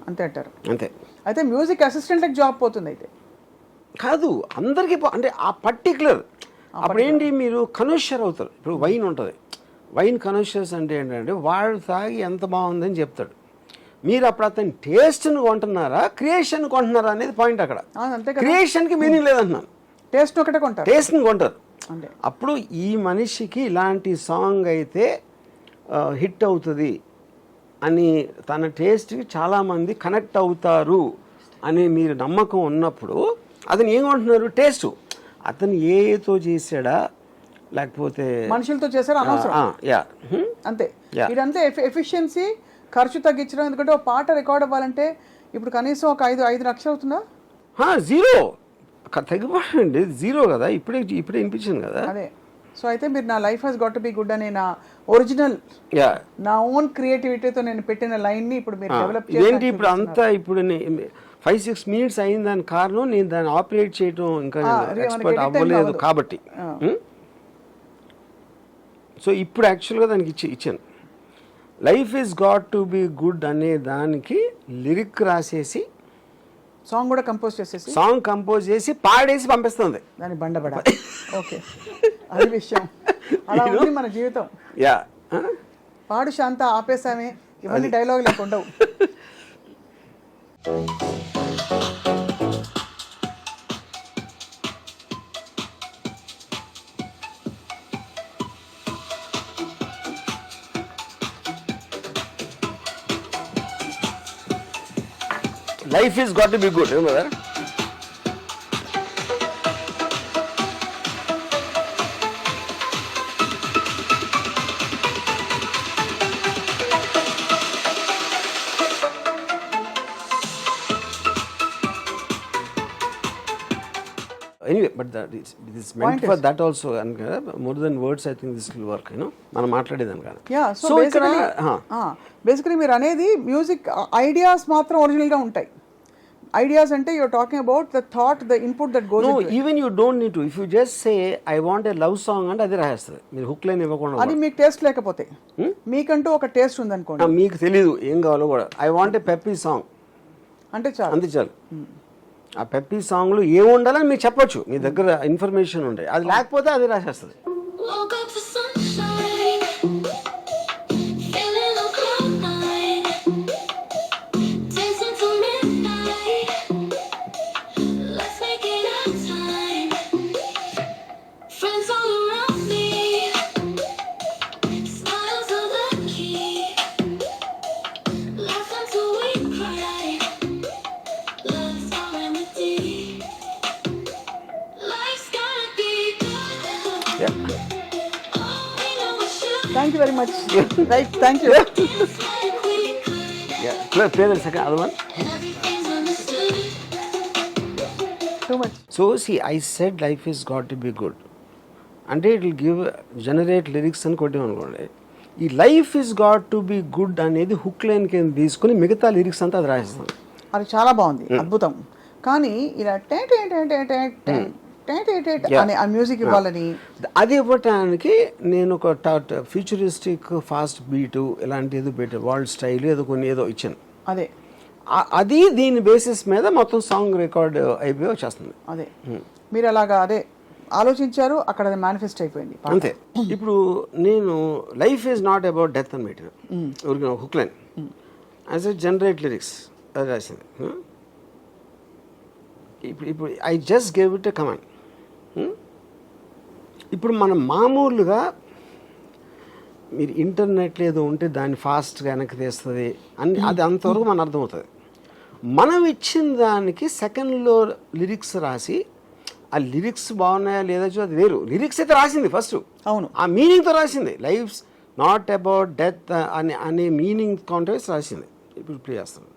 అంతే అంటారు? అంతే. అయితే మ్యూజిక్ అసిస్టెంట్కి జాబ్ పోతుంది అయితే? కాదు, అందరికీ అంటే ఆ పర్టికులర్ అప్పుడు ఏంటి, మీరు కనోషర్ అవుతారు. ఇప్పుడు వైన్ ఉంటుంది, వైన్ కనోషర్స్ అంటే ఏంటంటే వాడు తాగి ఎంత బాగుందని చెప్తాడు. మీరు అప్పుడు అతని టేస్ట్ని కొంటున్నారా, క్రియేషన్ కొంటున్నారా అనేది పాయింట్ అక్కడ. క్రియేషన్కి మీనింగ్ లేదంటున్నాను, టేస్ట్ ఒకటే కొంటారు, టేస్ట్ని కొంటారు. అప్పుడు ఈ మనిషికి ఇలాంటి సాంగ్ అయితే హిట్ అవుతుంది అని తన టేస్ట్కి చాలామంది కనెక్ట్ అవుతారు అని మీరు నమ్మకం ఉన్నప్పుడు అతను ఏం కొంటున్నారు, టేస్ట్. అతను ఏతో చేసాడా లేకపోతే మనుషులతో చేశారా అనవసరం. అంతే. ఇదంతా ఎఫిషియన్సీ, ఖర్చు తగ్గించడం. ఎందుకంటే ఒక పాట రికార్డ్ అవ్వాలంటే ఇప్పుడు కనీసం ఒక 5 లక్షలు అవుతుందా? జీరో తగ్గిపోయింది, జీరో కదా. ఇప్పుడే వినిపించింది కదా. అదే. సో అయితే మీరు నా life has got to be good అనే నా ఒరిజినల్ నా ఓన్ క్రియేటివిటీతో నేను పెట్టిన లైన్ని ఇప్పుడు మీరు డెవలప్ చేయండి. ఏంటి ఇప్పుడు అంతా ఇప్పుడు 5-6 minutes అయిన దాని కారణం నేను దాన్ని ఆపరేట్ చేయడం ఇంకా ఎక్స్పర్ట్ అవ్వలేదు కాబట్టి. సో ఇప్పుడు యాక్చువల్గా దానికి ఇచ్చాను. Life is got to be good అనే దానికి లిరిక్ రాసేసి సాంగ్ కూడా కంపోజ్ చేసేసి, సాంగ్ కంపోజ్ చేసి పాడేసి పంపిస్తుంది దాని బండబడ. ఓకే, అది విషయం. అలా ఉంది మన జీవితం. పాడు శాంత ఆపేసామే, ఇవన్నీ డైలాగ్ లేకుండా. Life is got to be good, remember that? Anyway, but it is meant for that also, and more than words I think this will work, you know, మనం మాట్లాడేదాని కాదు. సో బేసికలీ మీరు అనేది మ్యూజిక్ ఐడియాస్ మాత్రం ఒరిజినల్గా ఉంటాయి. Ideas అంటే you're talking about the thought, the input that goes. No, even you don't need to. If you just say I want a love song అంటే అది రాసేస్తుంది. మీరు హుక్ లైన్ ఇవ్వకుండా. అది మీకు టేస్ట్ లేకపోతే, మీకంటూ ఒక టేస్ట్ ఉందనుకోండి, మీకు తెలియదు ఏం కావాలో కూడా. I want A peppy song అంటే చాలు, అంతే చాలు. ఆ పెప్పీ సాంగ్లో ఏమి ఉండాలని మీకు చెప్పొచ్చు, మీ దగ్గర ఇన్ఫర్మేషన్ ఉంటాయి. అది లేకపోతే అది రాసేస్తుంది. Thank you very much. Right, thank you. Yeah, play the second other one. Too much. So see, I said life is got to be good. అంటే ఇట్ విల్ జనరేట్ లిరిక్స్ అని కొట్టాం అనుకోండి. ఈ life is got to be good అనేది hook line కింద తీసుకుని మిగతా lyrics అంతా అది రాసేస్తాం. అది చాలా బాగుంది, అద్భుతం. కానీ ఇలా అని ఆ మ్యూజిక్ ఇవ్వాలని. అది ఇవ్వటానికి నేను ఒక ఫ్యూచరిస్టిక్ ఫాస్ట్ బీటు ఇలాంటి ఏదో పెట్టాను, వరల్డ్ స్టైల్ ఏదో కొన్ని ఏదో ఇచ్చాను. అదే అది దీని బేసిస్ మీద మొత్తం సాంగ్ రికార్డ్ అయిపోయి వచ్చేస్తుంది. అదే మీరు అలాగా అదే ఆలోచించారు, అక్కడ అది మేనిఫెస్ట్ అయిపోయింది అంతే. ఇప్పుడు నేను life is not about death అని పెట్టిన ఊరికి hook line as a generate lyrics అది రాసింది. ఇప్పుడు I just gave it a command. ఇప్పుడు మనం మామూలుగా మీరు ఇంటర్నెట్లో ఏదో ఉంటే దాన్ని ఫాస్ట్గా వెనక్కి తీస్తుంది అని అది అంతవరకు మన అర్థమవుతుంది. మనం ఇచ్చిన దానికి సెకండ్లో లిరిక్స్ రాసి ఆ లిరిక్స్ బాగున్నాయా లేదా అది వేరు, లిరిక్స్ అయితే రాసింది ఫస్ట్, అవును, ఆ మీనింగ్తో రాసింది. లైఫ్స్ నాట్ అబౌట్ డెత్ అనే మీనింగ్ కాంటెక్స్ట్ రాసింది. ఇప్పుడు ప్లే చేస్తాను.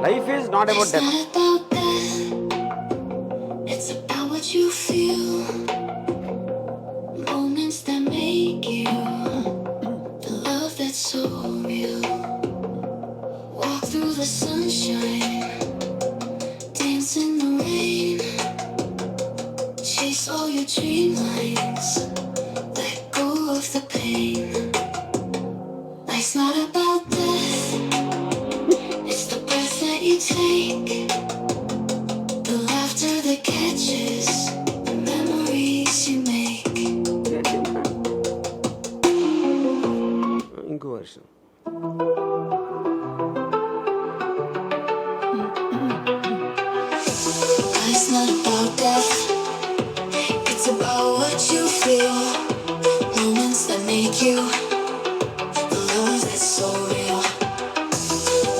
Life is not about death. It's about what you feel, moments that make you, the love that's so real. Walk through the sunshine, dance in the rain, chase all your dream lines, let go of the pain. Life's not about death, it's the breath that you take, the laughter that catches, the memories you make. ఇంకో version. Life's not about death, it's about what you feel, moments that make you, the love that's so real.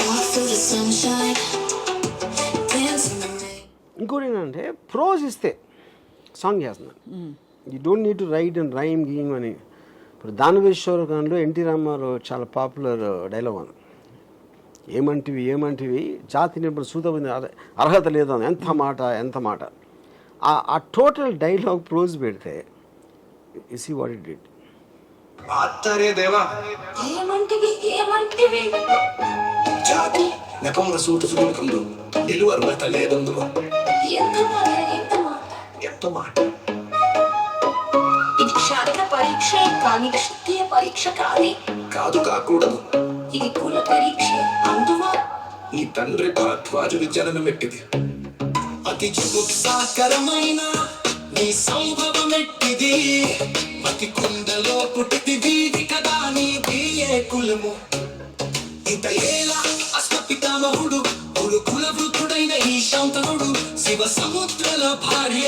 Walk through the sunshine, dance in the rain. ఇంకోటి ఏంటంటే prose ఇస్తే song చేస్తున్నాను. You don't need to write and rhyme గీయింగ్ అని. ఇప్పుడు దానవేశ్వరకంలో NT Ramarao చాలా popular dialogue ఉంది, ఏమంటివి ఏమంటివి జాతిని ఇప్పుడు సూతమైంది అర్హత లేదు, ఎంత మాట ఎంత మాట. ఆ టోటల్ డైలాగ్ ప్రోజ్ పెడితే you see what it did. ఆత్తారే దేవా ఏమంటివి ఏమంటివి జాతి నెపముల సూటు సుగులుకుందు నిలువ అర్హత లేదందులో ఎంత మాట ఎంత మాట. ఎంత మాట. ఇది శారీర పరీక్ష కానీ క్షత్రియ పరీక్ష కాదు, కాదు కాకూడదు. ఇది కుల పరీక్ష. అందువా నీ తండ్రి భరద్వాజుడి జననం ఎట్టిది, అతి జుగుప్సాకరమైన నీ సంభవం ఎట్టిది, మతి కుండలో పుట్టిది కదా నీది ఏ కులము. ఇంత ఏలా అశ్వపితామహుడు కుల వృద్ధుడైన ఈ శాంతనుడు శివ సముద్రల భార్య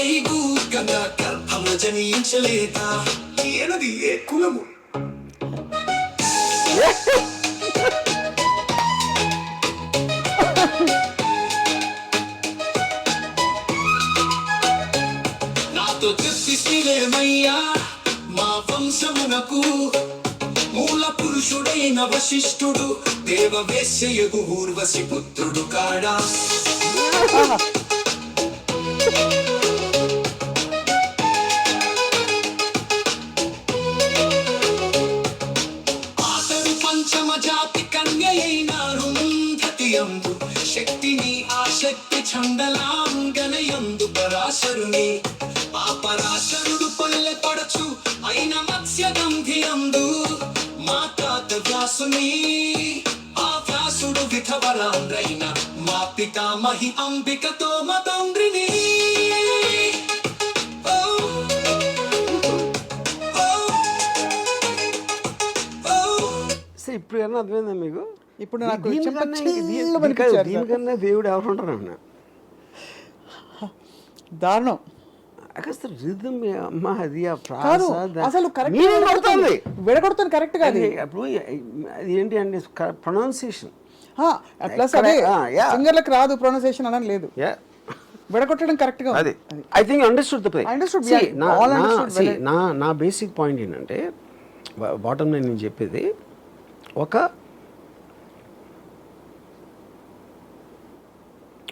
గంగా గర్భమున జనించలేదా, ఏనది ఏ కులము. నాతో చెప్పిసిలేమయ్యా మా వంశమునకు మూల పురుషుడైన వశిష్ఠుడు దేవవేశ్యయగు ఊర్వశి పుత్రుడు కాడా. అతడు పంచమ జాతి కన్య అయిన రుంధతి యందు శక్తిని ఆ శక్తి చండలాంగనయందు పరాశరుని, ఆ పరాశరుడు పల్లె పడచు అయిన మత్స్యగంధి యందు మా తాత వ్యాసుని, ఆ వ్యాసుడు విధవరాండ్రైన మా పితామహి అంబికతో మతండ్రిని. ఇప్పుడు ఏమన్నా అర్థమైందా మీకు? ఇప్పుడు నాకు దీనికన్నా దేవుడు ఎవరు ఉంటారు అన్న దారుణం. అసలు రిథమ్ అమ్మ అది ఆ కాదు, ప్రాస అసలు కరెక్ట్ విడగొడుతుంది కరెక్ట్ గా. అప్పుడు అది ఏంటి అంటే ప్రొనౌన్సియేషన్ ప్లస్ అదే సింగర్లకు రాదు ప్రొనౌన్సియేషన్ అని లేదు, విడగొట్టడం కరెక్ట్ గా. అది I think understood the play. నా బేసిక్ పాయింట్ ఏంటంటే బాటమ్ లైన్ నేను చెప్పేది,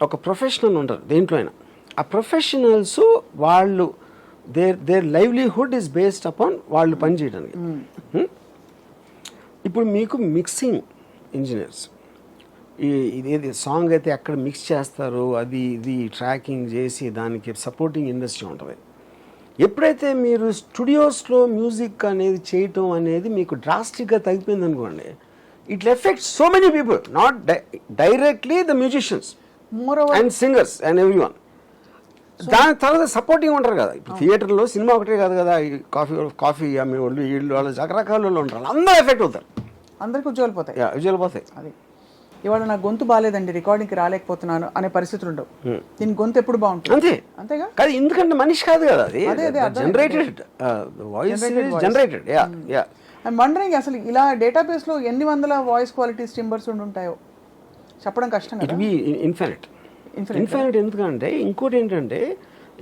ఒక ప్రొఫెషనల్ ఉంటారు దేంట్లో అయినా, ఆ ప్రొఫెషనల్స్ వాళ్ళు there livelihood is based upon వాళ్ళు పనిచేయడానికి. ఇప్పుడు మీకు మిక్సింగ్ ఇంజనీర్స్ ఇదేది సాంగ్ అయితే ఎక్కడ మిక్స్ చేస్తారు, అది ఇది ట్రాకింగ్ చేసి దానికి సపోర్టింగ్ ఇండస్ట్రీ ఉంటుంది. ఎప్పుడైతే మీరు స్టూడియోస్లో మ్యూజిక్ అనేది చేయటం అనేది మీకు డ్రాస్టిక్గా తగ్గిపోయింది అనుకోండి, it effects so many people, not directly the musicians and singers and every one. దాని తర్వాత సపోర్టింగ్ ఉంటారు కదా. ఇప్పుడు థియేటర్లో సినిమా ఒకటే కాదు కదా, ఈ కాఫీ అమ్మే వాళ్ళు వీళ్ళు వాళ్ళు రకరకాల వాళ్ళు ఉంటారు, అందరూ ఎఫెక్ట్ అవుతారు, అందరికి ఉద్యోగాలు పోతాయి. ఉద్యోగాలు పోతాయి. అది ఇవాళ నా గొంతు బాగాలేదండి, రికార్డింగ్కి రాలేకపోతున్నాను అనే పరిస్థితులు ఉండవు. దీని గొంతు ఎప్పుడు బాగుంటుంది, అంతే అంతేగా. కాదు, ఎందుకంటే మనిషి కాదు కదా అది, generated voice generated. I'm wondering అసలు ఇలా డేటాబేస్లో ఎన్ని వందల వాయిస్ క్వాలిటీస్ టింబర్స్ ఉంటాయో చెప్పడం కష్టం కదా. It be infinite. ఎందుకంటే ఇంకోటి ఏంటంటే,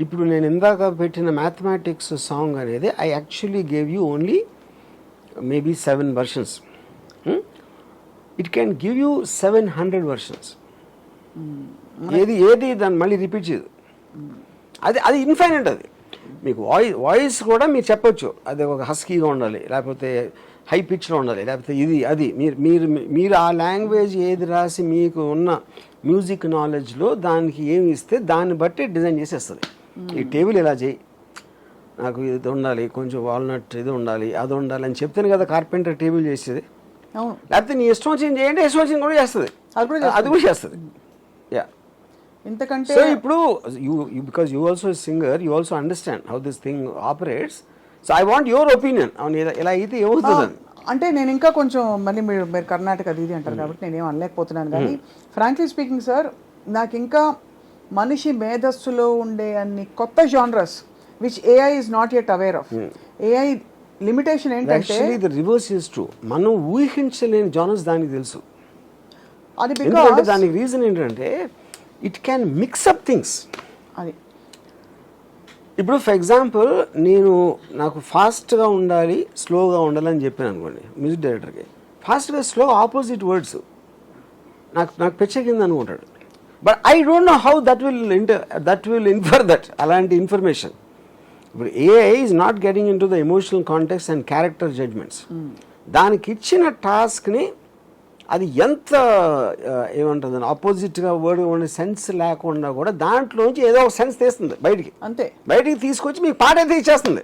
ఇప్పుడు నేను ఇందాక పెట్టిన మ్యాథమెటిక్స్ సాంగ్ అనేది I actually gave you only maybe 7 versions. It can give you 700 versions. ఏది దాన్ని మళ్ళీ రిపీట్ చేయదు. అది ఇన్ఫైనైట్. అది మీకు వాయిస్ కూడా మీరు చెప్పొచ్చు, అది ఒక హస్కీగా ఉండాలి, లేకపోతే హై పిచ్లో ఉండాలి, లేకపోతే ఇది అది మీరు ఆ లాంగ్వేజ్ ఏది రాసి మీకు ఉన్న మ్యూజిక్ నాలెడ్జ్లో దానికి ఏమి ఇస్తే దాన్ని బట్టి డిజైన్ చేసేస్తుంది. ఈ టేబుల్ ఇలా చేయి, నాకు ఇది ఉండాలి, కొంచెం వాల్నట్ ఇది ఉండాలి, అది ఉండాలి అని చెప్తేనే కదా కార్పెంటర్ టేబుల్ చేసేది. లేకపోతే నీ ఇష్టం వచ్చింది చేయండి, ఇష్టం వచ్చింది కూడా చేస్తుంది, అది కూడా చేస్తుంది. యా, ఇంతకంటే సో ఇప్పుడు because you also singer, you also understand how this thing operates. So I want your opinion. అవును, ఇలా అయితే ఏమవుతుందని. అంటే నేను ఇంకా కొంచెం మళ్ళీ మీరు కర్ణాటక అది అంటారు కాబట్టి నేనేం అనలేకపోతున్నాను. కానీ ఫ్రాంక్లీ స్పీకింగ్ సార్, నాకు ఇంకా మనిషి మేధస్సులో ఉండే అన్ని కొత్త genres which AI is not yet aware of. AI limitation ఏంటంటే ద రివర్స్ ఇస్ ట్రూ. మనం ఊహించలేని జానర్స్ దానికి తెలుసు. అది ఎందుకంటే దానికి రీజన్ ఏంటంటే ఇట్ క్యాన్ మిక్స్అప్ థింగ్స్. అది ఇప్పుడు ఫర్ ఎగ్జాంపుల్ నాకు ఫాస్ట్గా ఉండాలి, స్లోగా ఉండాలని చెప్పాను అనుకోండి మ్యూజిక్ డైరెక్టర్కి. ఫాస్ట్గా స్లో ఆపోజిట్ వర్డ్స్ నాకు పెచ్చకింది అనుకుంటాడు. But I don't know how that will infer that అలాంటి ఇన్ఫర్మేషన్. ఇప్పుడు AI is not getting in to the emotional context and character judgements. దానికి ఇచ్చిన టాస్క్ని అది ఎంత ఏమంటుంది ఆపోజిట్గా వర్డ్ ఉండే సెన్స్ లేకుండా కూడా దాంట్లోంచి ఏదో ఒక సెన్స్ తీస్తుంది బయటికి. అంతే, బయటికి తీసుకొచ్చి మీకు పాట అయితే ఇచ్చేస్తుంది.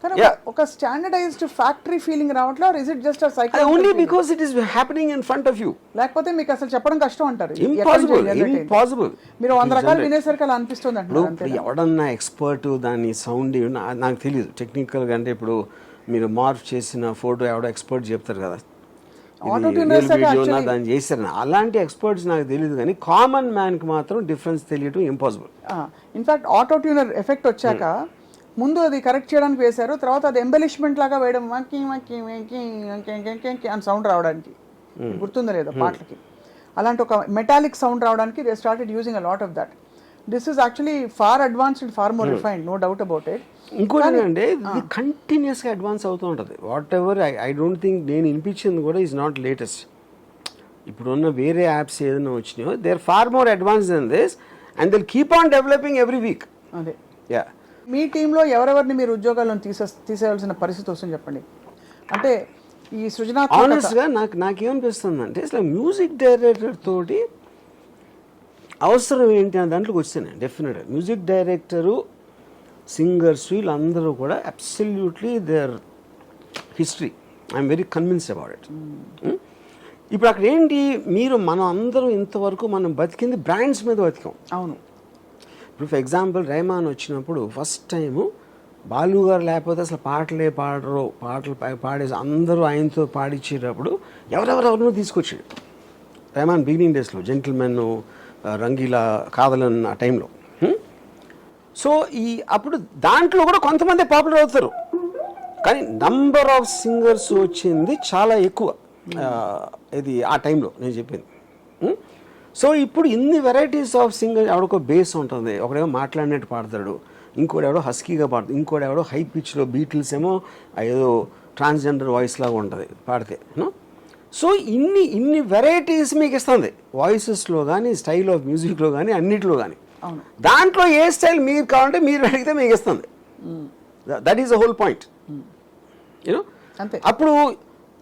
కానీ ఒక స్టాండర్డైజ్డ్ ఫ్యాక్టరీ ఫీలింగ్ రావట్లే. Or is it just a psycho? Only because it is happening in front of you. లేకపోతే మీకు అసలు చెప్పడం కష్టం అంటారు. ఇంపాసిబుల్. మీరు 100 రకాలు వినేసరికి అలా అనిపిస్తుంది అంటారు. ఎవడన్నా ఎక్స్పర్ట్ దాన్ని సౌండ్ నాకు తెలియదు టెక్నికల్గా. అంటే ఇప్పుడు మీరు మార్ఫ్ చేసిన ఫోటో ఎవడో ఎక్స్పర్ట్ చెప్తారు కదా, దాన్ని చేశారు. అలాంటి ఎక్స్పర్ట్స్ నాకు తెలియదు, కానీ కామన్ మ్యాన్కి మాత్రం డిఫరెన్స్ తెలియటం impossible. In fact auto tuner effect వచ్చాక ముందు అది కరెక్ట్ చేయడానికి వేశారు, తర్వాత అది ఎంబెలిష్మెంట్ లాగా వేయడం అని సౌండ్ రావడానికి. గుర్తుందా లేదా పాటలకి? అలాంటి ఒక మెటాలిక్ సౌండ్ రావడానికి they started using a lot of that. This is actually far advanced, far more refined, no doubt about it. ఇంకోటి ఏంటంటే ఇది కంటిన్యూస్గా అడ్వాన్స్ అవుతూ ఉంటుంది. Whatever I don't think నేను వినిపించింది కూడా ఈజ్ నాట్ లేటెస్ట్. ఇప్పుడున్న వేరే యాప్స్ ఏదైనా వచ్చినాయో they are far more advance than this and they keep on developing every week. అదే. యా, మీ టీంలో ఎవరెవరిని మీరు ఉద్యోగాలను తీసేయాల్సిన పరిస్థితి వస్తుంది చెప్పండి. అంటే ఈ సృజనాత్మక ఆనెస్ట్గా నాకేమనిపిస్తుంది అంటే అసలు మ్యూజిక్ డైరెక్టర్ తోటి అవసరం ఏంటి అనే దాంట్లోకి వచ్చాను. డెఫినెట్గా మ్యూజిక్ డైరెక్టరు, సింగర్స్ వీళ్ళందరూ కూడా absolutely their history. I'm very convinced about it. ఇప్పుడు అక్కడ ఏంటి, మనం అందరం ఇంతవరకు మనం బతికింది బ్రాండ్స్ మీద బతికాం. అవును. ఇప్పుడు ఫర్ ఎగ్జాంపుల్ రెహమాన్ వచ్చినప్పుడు ఫస్ట్ టైము బాలు గారు లేకపోతే అసలు పాటలే పాడరు, పాటలు పాడేసి అందరూ ఆయనతో పాడించేటప్పుడు ఎవరెవరినో తీసుకొచ్చాడు రెహమాన్ బిగినింగ్ డేస్లో. జెంటిల్మెన్, రంగీలా, కాదలన్ ఆ టైంలో. సో అప్పుడు దాంట్లో కూడా కొంతమంది పాపులర్ అవుతారు, కానీ నంబర్ ఆఫ్ సింగర్స్ వచ్చింది చాలా ఎక్కువ. ఇది ఆ టైంలో నేను చెప్పింది. సో ఇప్పుడు ఇన్ని వెరైటీస్ ఆఫ్ సింగర్. ఎవడొక బేస్ ఉంటుంది, ఒకడేమో మాట్లాడినట్టు పాడతాడు, ఇంకోటి ఎవడో హస్కీగా పాడతాడు, ఇంకోటి ఎవడో హై పిచ్లో, బీటిల్స్ ఏమో ఏదో ట్రాన్స్జెండర్ వాయిస్ లాగా ఉంటుంది పాడితే. సో ఇన్ని వెరైటీస్ మీకు ఇస్తుంది వాయిసెస్లో కానీ, స్టైల్ ఆఫ్ మ్యూజిక్లో కానీ, అన్నిట్లో కానీ. దాంట్లో ఏ స్టైల్ మీరు కావాలంటే మీరు అడిగితే మీకు ఇస్తుంది. That is the whole point. You know, అప్పుడు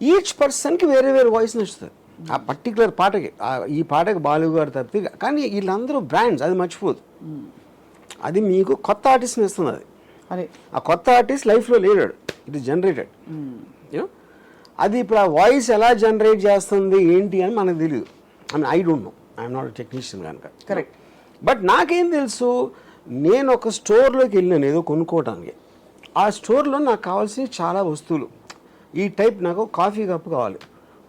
ఈచ్ పర్సన్కి వేరే వేరే వాయిస్ నచ్చుతుంది. ఆ పర్టికులర్ పాటకి ఈ పాటకి బాలు గారు తప్పితే. కానీ వీళ్ళందరూ బ్రాండ్స్, అది మర్చిపోదు. అది మీకు కొత్త ఆర్టిస్ట్ని ఇస్తుంది. అది అదే ఆ కొత్త ఆర్టిస్ట్ లైఫ్లో లేడాడు, ఇట్ ఈస్ జనరేటెడ్. అది ఇప్పుడు ఆ వాయిస్ ఎలా జనరేట్ చేస్తుంది ఏంటి అని మనకు తెలియదు. I don't no, I'm not technician కనుక. కరెక్ట్. బట్ నాకేం తెలుసు, నేను ఒక స్టోర్లోకి వెళ్ళాను ఏదో కొనుక్కోవడానికి. ఆ స్టోర్లో నాకు కావాల్సిన చాలా వస్తువులు, ఈ టైప్ నాకు కాఫీ కప్ కావాలి,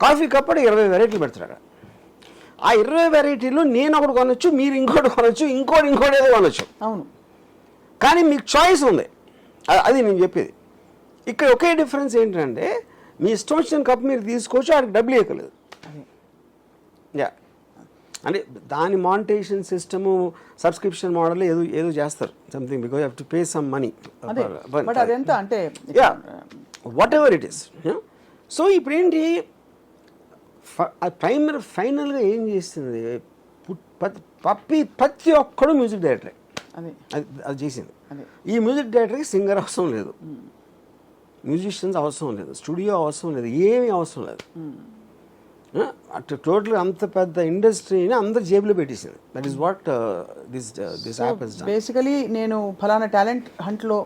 కాఫీ కప్ అంటే 20 వెరైటీలు పెడతాడు అక్కడ. ఆ 20 వెరైటీలు నేను ఒకటి కొనొచ్చు, మీరు ఇంకోటి కొనొచ్చు, ఇంకోటి ఏదో కొనొచ్చు. అవును. కానీ మీకు చాయిస్ ఉంది, అది నేను చెప్పేది. ఇక్కడ ఒకే డిఫరెన్స్ ఏంటంటే మీ ఇష్టం వచ్చిన కప్ మీరు తీసుకోవచ్చు, వాడికి డబ్బులు ఇవ్వలేదు. యా, అంటే దాని మానిటైజేషన్ సిస్టము సబ్స్క్రిప్షన్ మోడల్ ఏదో చేస్తారు something, because have to pay some money. But అదెంత అంటే yeah, what ever it is. So ఇప్పుడు ఏంటి, ఫైనల్గా ఏం చేస్తుంది, ప్రతి ఒక్కడు మ్యూజిక్ డైరెక్టరే. అది చేసింది. ఈ మ్యూజిక్ డైరెక్టర్కి సింగర్ అవసరం లేదు, మ్యూజిషియన్స్ అవసరం లేదు, స్టూడియో అవసరం లేదు, ఏమీ అవసరం లేదు. అటు టోటల్గా అంత పెద్ద ఇండస్ట్రీని అందరు జేబులో పెట్టేసింది. That is what this app has done. Basically నేను ఫలానా టాలెంట్ హంట్లో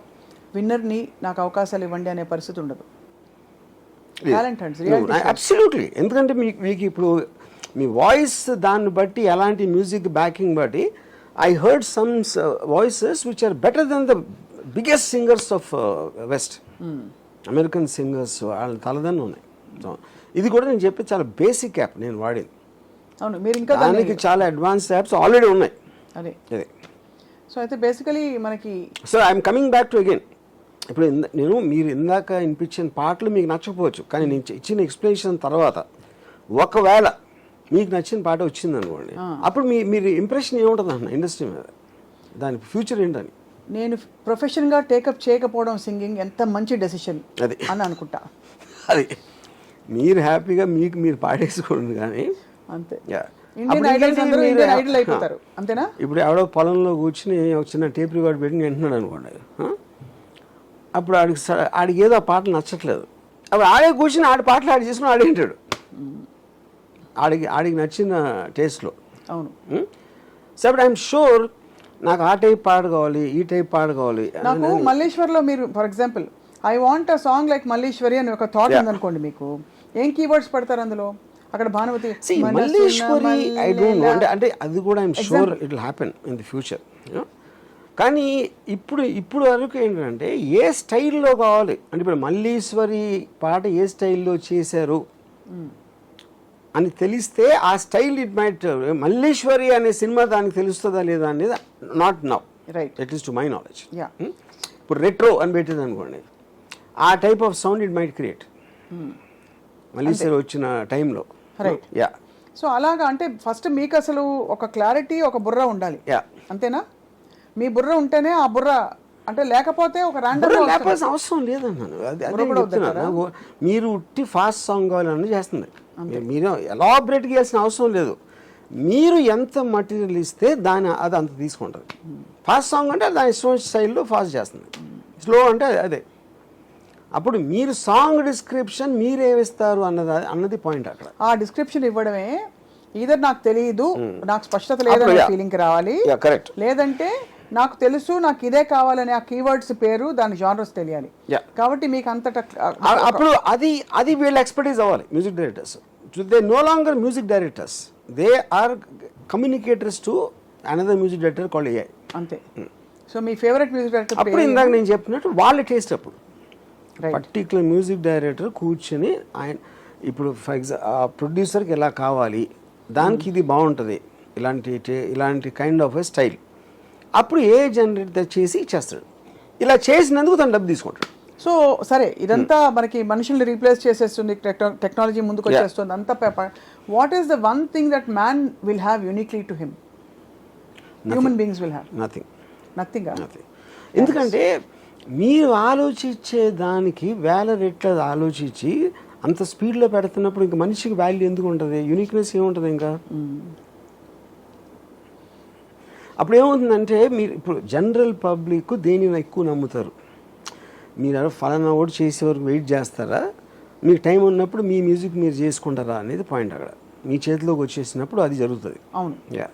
విన్నర్ని నాకు అవకాశాలు ఇవ్వండి అనే పరిస్థితి ఉండదు. Talent hunts absolutely. ఎందుకంటే మీకు ఇప్పుడు మీ వాయిస్ దాన్ని బట్టి, ఎలాంటి మ్యూజిక్ బ్యాకింగ్ బట్టి, I heard some voices which are better than the biggest singers of west, American singers, వాళ్ళ తలదన్ను ఉన్నాయి. సో ఇది కూడా నేను చెప్పి చాలా బేసిక్ యాప్ నేను వాడేది. అవును, మీరు ఇంకా దానికి చాలా అడ్వాన్స్ యాప్స్ ఆల్రెడీ ఉన్నాయి. అదే. సో అయితే బేసికలీ మనకి, so I'm coming back to again. ఇప్పుడు మీరు ఇందాక వినిపించిన పాటలు మీకు నచ్చకపోవచ్చు, కానీ నేను ఇచ్చిన ఎక్స్ప్లెనేషన్ తర్వాత ఒకవేళ మీకు నచ్చిన పాట వచ్చింది అనుకోండి, అప్పుడు మీరు ఇంప్రెషన్ ఏముంటుంది అన్న ఇండస్ట్రీ మీద, దాని ఫ్యూచర్ ఏంటని. నేను ప్రొఫెషన్గా టేకప్ చేయకపోవడం సింగింగ్ ఎంత మంచి డెసిషన్ అది అని అనుకుంటా. అది మీరు హ్యాపీగా మీరు పాడేసుకోండి, కానీ అంతే. ఇండియన్ ఐడల్స్ అందరూ ఇండియన్ ఐడల్ అయిపోతారు, అంతేనా? ఇప్పుడు ఎవడో పొలంలో కూర్చుని ఒక చిన్న టేప్ రికార్డ్ పెట్టి వింటున్నాడు అనుకోండి, అప్పుడు ఆడికి ఏదో ఆ పాటలు నచ్చట్లేదు, అప్పుడు ఆడే కూర్చుని ఆడి పాటలు ఆడి చేసుకుని ఆడేంటాడు ఆడికి నచ్చిన టేస్ట్లో. అవును. సో అప్పుడు ఐఎమ్ షూర్ నాకు ఆ టైప్ పాట కావాలి, ఈ టైప్ పాట కావాలి. నాకు మల్లేశ్వర్లో మీరు for example I want a song like Malleswari అని ఒక థాట్ ఉందనుకోండి, మీకు ఏం కీవర్డ్స్ పడతారు అందులో? అక్కడ Bhanumathi Malleswari, I don't no, అంటే అది కూడా I'm sure it will happen in the future. కానీ ఇప్పుడు వరకు ఏంటంటే ఏ స్టైల్లో కావాలి అంటే, ఇప్పుడు మల్లీశ్వరి పాట ఏ స్టైల్లో చేశారు అని తెలిస్తే ఆ స్టైల్ ఇట్ మైట్, మల్లీశ్వరి అనే సినిమా దానికి తెలుస్తుందా లేదా అనేది not now, right, it is to my knowledge. ఇప్పుడు రెట్రో అని పెట్టింది అనుకోండి, ఆ type of sound it might create Malliswari వచ్చిన టైంలో. రైట్. యా. సో అలాగా అంటే ఫస్ట్ మీకు అసలు ఒక క్లారిటీ, ఒక బుర్ర ఉండాలి, అంతేనా? మీ బుర్ర ఉంటేనే ఆ బుర్ర, అంటే లేకపోతే ఒక లేకపోతే అవసరం లేదన్నాను. అది మీరు ఉట్టి ఫాస్ట్ సాంగ్ కావాలని చేస్తుంది, మీరు ఎలాబరేట్ చేయాల్సిన అవసరం లేదు. మీరు ఎంత మటీరియల్ ఇస్తే అది అంత తీసుకుంటుంది. ఫాస్ట్ సాంగ్ అంటే దాని ఇష్టం స్టైల్లో ఫాస్ట్ చేస్తుంది, స్లో అంటే అదే. అప్పుడు మీరు సాంగ్ డిస్క్రిప్షన్ మీరేమిస్తారు అన్నది పాయింట్ అక్కడ. ఆ డిస్క్రిప్షన్ ఇవ్వడమే ఈధర్ నాకు తెలియదు, నాకు స్పష్టత లేదనే ఫీలింగ్ రావాలి, కరెక్ట్, లేదంటే నాకు తెలుసు నాకు ఇదే కావాలని ఆ కీవర్డ్స్ పేరు దాని జానర్స్ తెలియాలి. కాబట్టి మీకు అంతటా అప్పుడు అది వీళ్ళ ఎక్స్పర్టీస్ అవ్వాలి. Music directors they no longer music directors, they are communicators to another music director called AI. అంతే. సో మీ ఫేవరెట్ మ్యూజిక్ డైరెక్టర్ అప్పుడు ఇందాక నేను చెప్పినట్టు వాళ్ళ టేస్ట్. అప్పుడు పర్టికులర్ మ్యూజిక్ డైరెక్టర్ కూర్చొని ఆయన ఇప్పుడు ఫర్ ఎగ్జాంపుల్ ప్రొడ్యూసర్కి ఎలా కావాలి, దానికి ఇది బాగుంటుంది, ఇలాంటి కైండ్ ఆఫ్ ఎ స్టైల్, అప్పుడు ఏ జనరేటర్ చేసి ఇచ్చేస్తాడు. ఇలా చేసినందుకు తను డబ్బు తీసుకుంటాడు. సో సరే, ఇదంతా మనకి మనుషుల్ని రీప్లేస్ చేసేస్తుంది, టెక్నాలజీ ముందుకు వచ్చేస్తుంది అంతా. What is the one thing that man will have uniquely to him, human beings will have? Nothing. ఎందుకంటే మీరు ఆలోచించే దానికి వేల రెట్ల ఆలోచించి అంత స్పీడ్లో పెడుతున్నప్పుడు ఇంకా మనిషికి వాల్యూ ఎందుకు ఉంటుంది, యూనిక్నెస్ ఏముంటుంది ఇంకా? అప్పుడు ఏమవుతుందంటే, మీరు ఇప్పుడు జనరల్ పబ్లిక్ దేనిని ఎక్కువ నమ్ముతారు. మీరు ఫలానా ఓటు చేసే వరకు వెయిట్ చేస్తారా, మీకు టైం ఉన్నప్పుడు మీ మ్యూజిక్ మీరు చేసుకుంటారా అనేది పాయింట్ అక్కడ. మీ చేతిలోకి వచ్చేసినప్పుడు అది జరుగుతుంది. అవును. యా,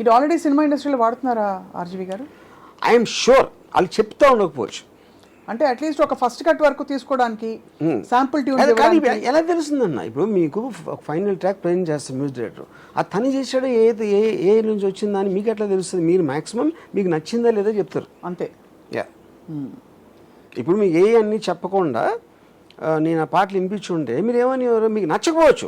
ఇది ఆల్రెడీ సినిమా ఇండస్ట్రీలో వాడుతున్నారా ఆర్జీవి గారు? ఐఎమ్ షూర్ వాళ్ళు చెప్తా ఉండకపోవచ్చు. అంటే అట్లీస్ట్ ఒక ఫస్ట్ కట్ వరకు తీసుకోవడానికి శాంపుల్ ట్యూన్ కానీ ఎలా తెలుస్తుందన్న, ఇప్పుడు మీకు ఫైనల్ ట్రాక్ ప్లేన్ చేస్తారు మ్యూజిక్ డైరెక్టర్, ఆ తను చేసాడో ఏ నుంచి వచ్చిందని మీకు ఎట్లా తెలుస్తుంది? మీరు మాక్సిమం మీకు నచ్చిందా లేదా చెప్తారు అంతే. యా, ఇప్పుడు మీకు అన్నీ చెప్పకుండా నేను ఆ పాటలు వినిపించుంటే మీరు ఏమని మీకు నచ్చకపోవచ్చు,